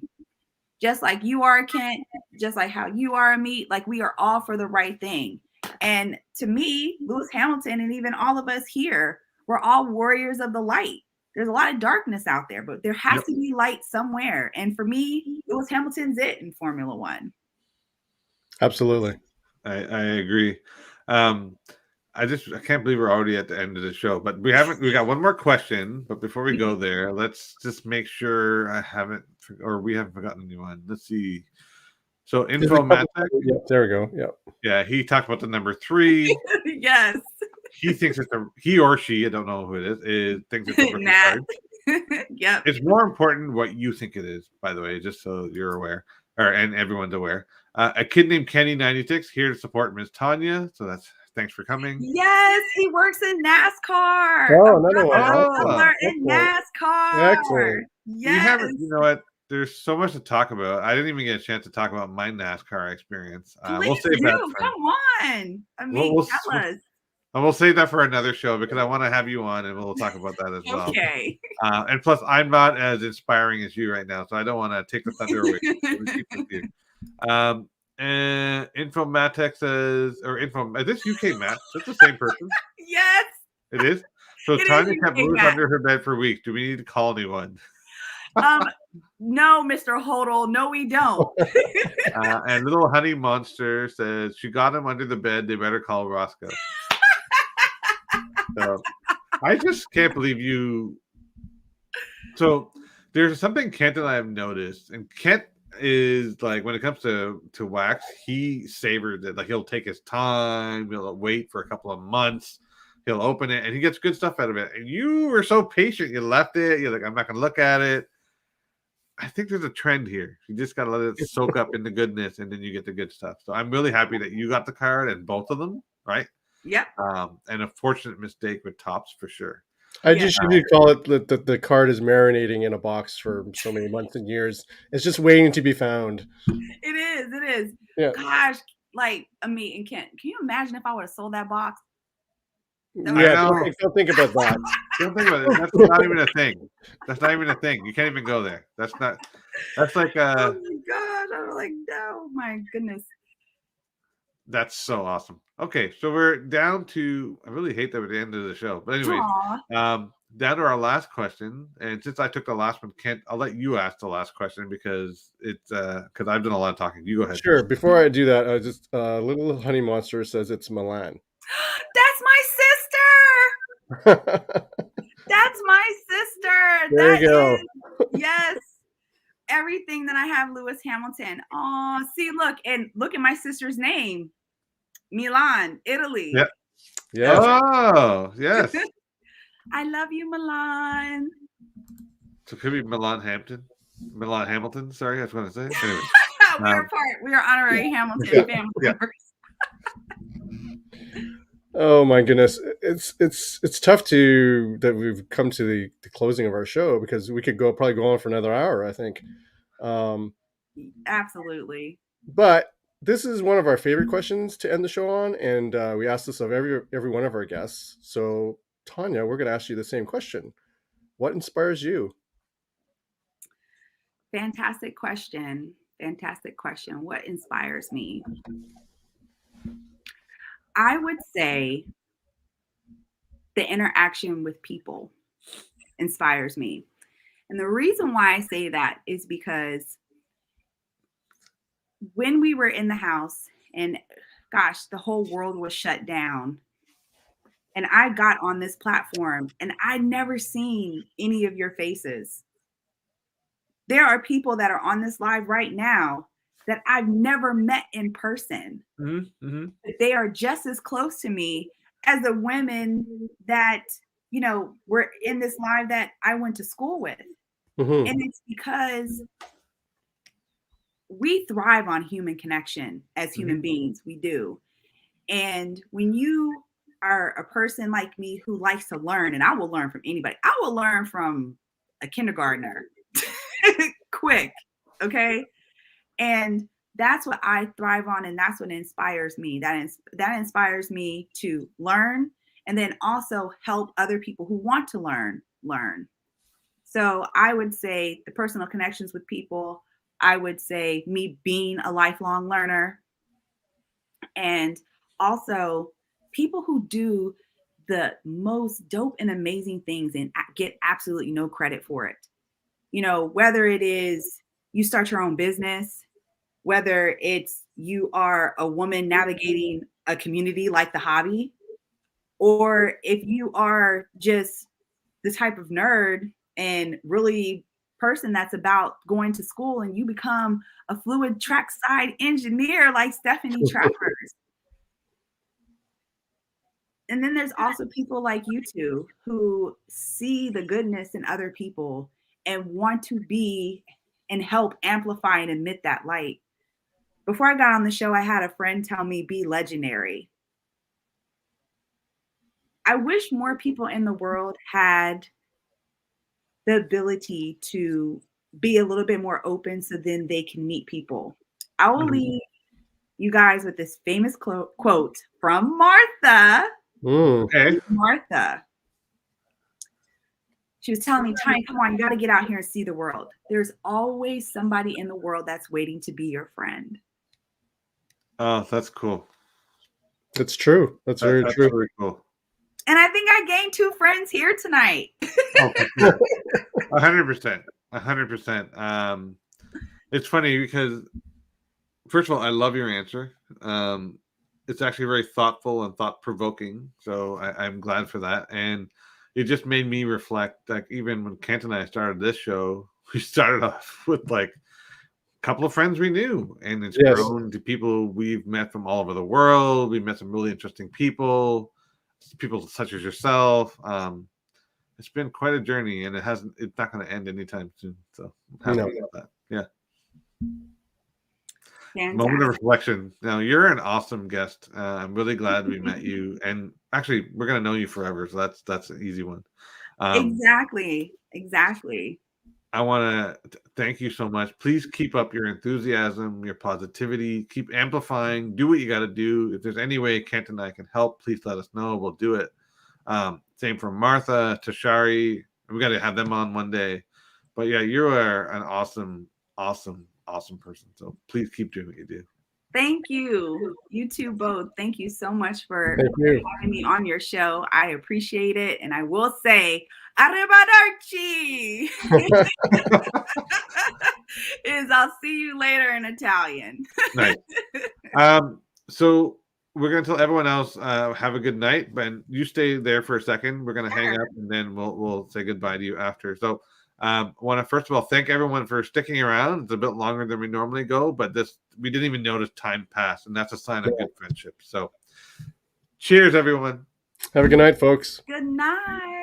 S3: just like you are, Kent, just like how you are, Amit, like we are all for the right thing. And to me, Lewis Hamilton and even all of us here, we're all warriors of the light. There's a lot of darkness out there, but there has to be light somewhere. And for me, Lewis Hamilton's it in Formula One.
S1: Absolutely.
S2: I agree. I can't believe we're already at the end of the show, but we got one more question. But before we go there, let's just make sure we haven't forgotten anyone. Let's see. So Infomatic.
S1: Yeah, there we go. Yeah.
S2: Yeah. He talked about the number 3.
S3: Yes.
S2: He thinks he or she, I don't know who it is thinks it's a rookie card.
S3: Yep.
S2: It's more important what you think it is, by the way, just so you're aware, and everyone's aware. A kid named Kenny 96 here to support Ms. Tonya. So that's Thanks for coming.
S3: Yes, he works in NASCAR.
S1: Oh, another one.
S3: Wrestler in
S1: Excellent.
S3: NASCAR.
S1: Excellent.
S2: We
S3: Yes.
S2: haven't, you know what? There's so much to talk about. I didn't even get a chance to talk about my NASCAR experience.
S3: Please
S2: We'll save
S3: do.
S2: that for,
S3: Come on. I mean, tell us.
S2: we'll save that for another show because I want to have you on and we'll talk about that as well.
S3: Okay.
S2: And plus, I'm not as inspiring as you right now, so I don't want to take the thunder away. So we keep with you. And Info Mattek says, or Info, is this UK Matt? That's the same person.
S3: Yes.
S2: It is. So
S3: It
S2: Tonya
S3: is
S2: kept
S3: UK
S2: Moose
S3: Matt.
S2: under her bed for weeks. Do we need to call anyone?
S3: No, Mr. Hodel. No, we don't.
S2: And Little Honey Monster says she got him under the bed. They better call Roscoe. So I just can't believe you. So there's something Kent and I have noticed, and Kent is like when it comes to wax, he savors it. Like he'll take his time. He'll wait for a couple of months. He'll open it, and he gets good stuff out of it. And you were so patient. You left it. You're like, I'm not going to look at it. I think there's a trend here. You just got to let it soak up in the goodness, and then you get the good stuff. So I'm really happy that you got the card and both of them, right?
S3: Yep.
S2: And a fortunate mistake with Topps for sure.
S1: I just should call it that the card is marinating in a box for so many months and years. It's just waiting to be found.
S3: It is. It is.
S1: Yeah.
S3: Gosh, like Amit and Kent, can you imagine if I would have sold that box?
S1: Yeah, don't think about that.
S2: Don't think about it. That's not even a thing. That's not even a thing. You can't even go there. That's like
S3: oh my gosh. I'm like, no, my goodness.
S2: That's so awesome. Okay, so we're down to, I really hate that we're at the end of the show. But anyways, down to our last question. And since I took the last one, Kent, I'll let you ask the last question because it's because I've done a lot of talking. You go ahead.
S1: Sure. Before I do that, just Little Honey Monster says it's Milan.
S3: That's my sister. That's my sister.
S1: There you go.
S3: Yes. Everything that I have, Lewis Hamilton. Oh, see, look at my sister's name. Milan, Italy.
S2: Yep.
S1: Yeah.
S2: Oh, yes.
S3: I love you, Milan.
S2: So it could be Milan Hamilton. Sorry, I was going to say. Anyway.
S3: We are honorary Hamilton family members.
S1: Oh my goodness, it's tough that we've come to the closing of our show because we could probably go on for another hour, I think.
S3: Absolutely.
S1: But this is one of our favorite questions to end the show on, and we ask this of every one of our guests. So Tonya, we're going to ask you the same question. What inspires you?
S3: Fantastic question. What inspires me? I would say the interaction with people inspires me. And the reason why I say that is because when we were in the house and gosh, the whole world was shut down and I got on this platform and I'd never seen any of your faces. There are people that are on this live right now that I've never met in person.
S2: Mm-hmm.
S3: They are just as close to me as the women that, were in this live that I went to school with.
S1: Mm-hmm.
S3: And it's because we thrive on human connection as human beings. We do. And when you are a person like me who likes to learn, and I will learn from anybody. I will learn from a kindergartner quick. Okay. And that's what I thrive on. And that's what inspires me. That inspires me to learn and then also help other people who want to learn. So I would say the personal connections with people, I would say me being a lifelong learner, and also people who do the most dope and amazing things and get absolutely no credit for it. Whether it is you start your own business, whether it's you are a woman navigating a community like the hobby, or if you are just the type of nerd and really person that's about going to school and you become a fluid trackside engineer like Stephanie Travers. And then there's also people like you two who see the goodness in other people and want to be and help amplify and emit that light. Before I got on the show, I had a friend tell me, be legendary. I wish more people in the world had the ability to be a little bit more open so then they can meet people. I will leave you guys with this famous quote from Martha.
S2: Okay.
S3: Martha. She was telling me, Tonya, come on, you got to get out here and see the world. There's always somebody in the world that's waiting to be your friend.
S2: Oh, that's cool.
S1: That's true. That's very true.
S2: Really cool.
S3: And I think I gained 2 friends here tonight.
S2: Oh, for sure. 100%. 100%. It's funny because, first of all, I love your answer. It's actually very thoughtful and thought-provoking. So I'm glad for that. And it just made me reflect, like, even when Kent and I started this show, we started off with like a couple of friends we knew, and it's grown to people we've met from all over the world. We met some really interesting people such as yourself. It's been quite a journey, and it's not going to end anytime soon. So I'm happy about that. Yeah.
S3: Fantastic.
S2: Moment of reflection. Now, you're an awesome guest. I'm really glad we met you, and actually, we're going to know you forever. So that's an easy one.
S3: Exactly.
S2: I want to thank you so much. Please keep up your enthusiasm, your positivity. Keep amplifying. Do what you got to do. If there's any way Kent and I can help, please let us know. We'll do it. Same for Martha, Tashari. We got to have them on one day. But yeah, you are an awesome person. So please keep doing what you do.
S3: Thank you. You two both. Thank you so much for having me on your show. I appreciate it. And I will say, arrivederci. I'll see you later in Italian.
S2: Nice. So we're going to tell everyone else, have a good night, but you stay there for a second. We're going to hang up, and then we'll say goodbye to you after. So I want to first of all thank everyone for sticking around. It's a bit longer than we normally go, but we didn't even notice time pass, and that's a sign of good friendship. So cheers, everyone.
S1: Have a good night, folks.
S3: Good night.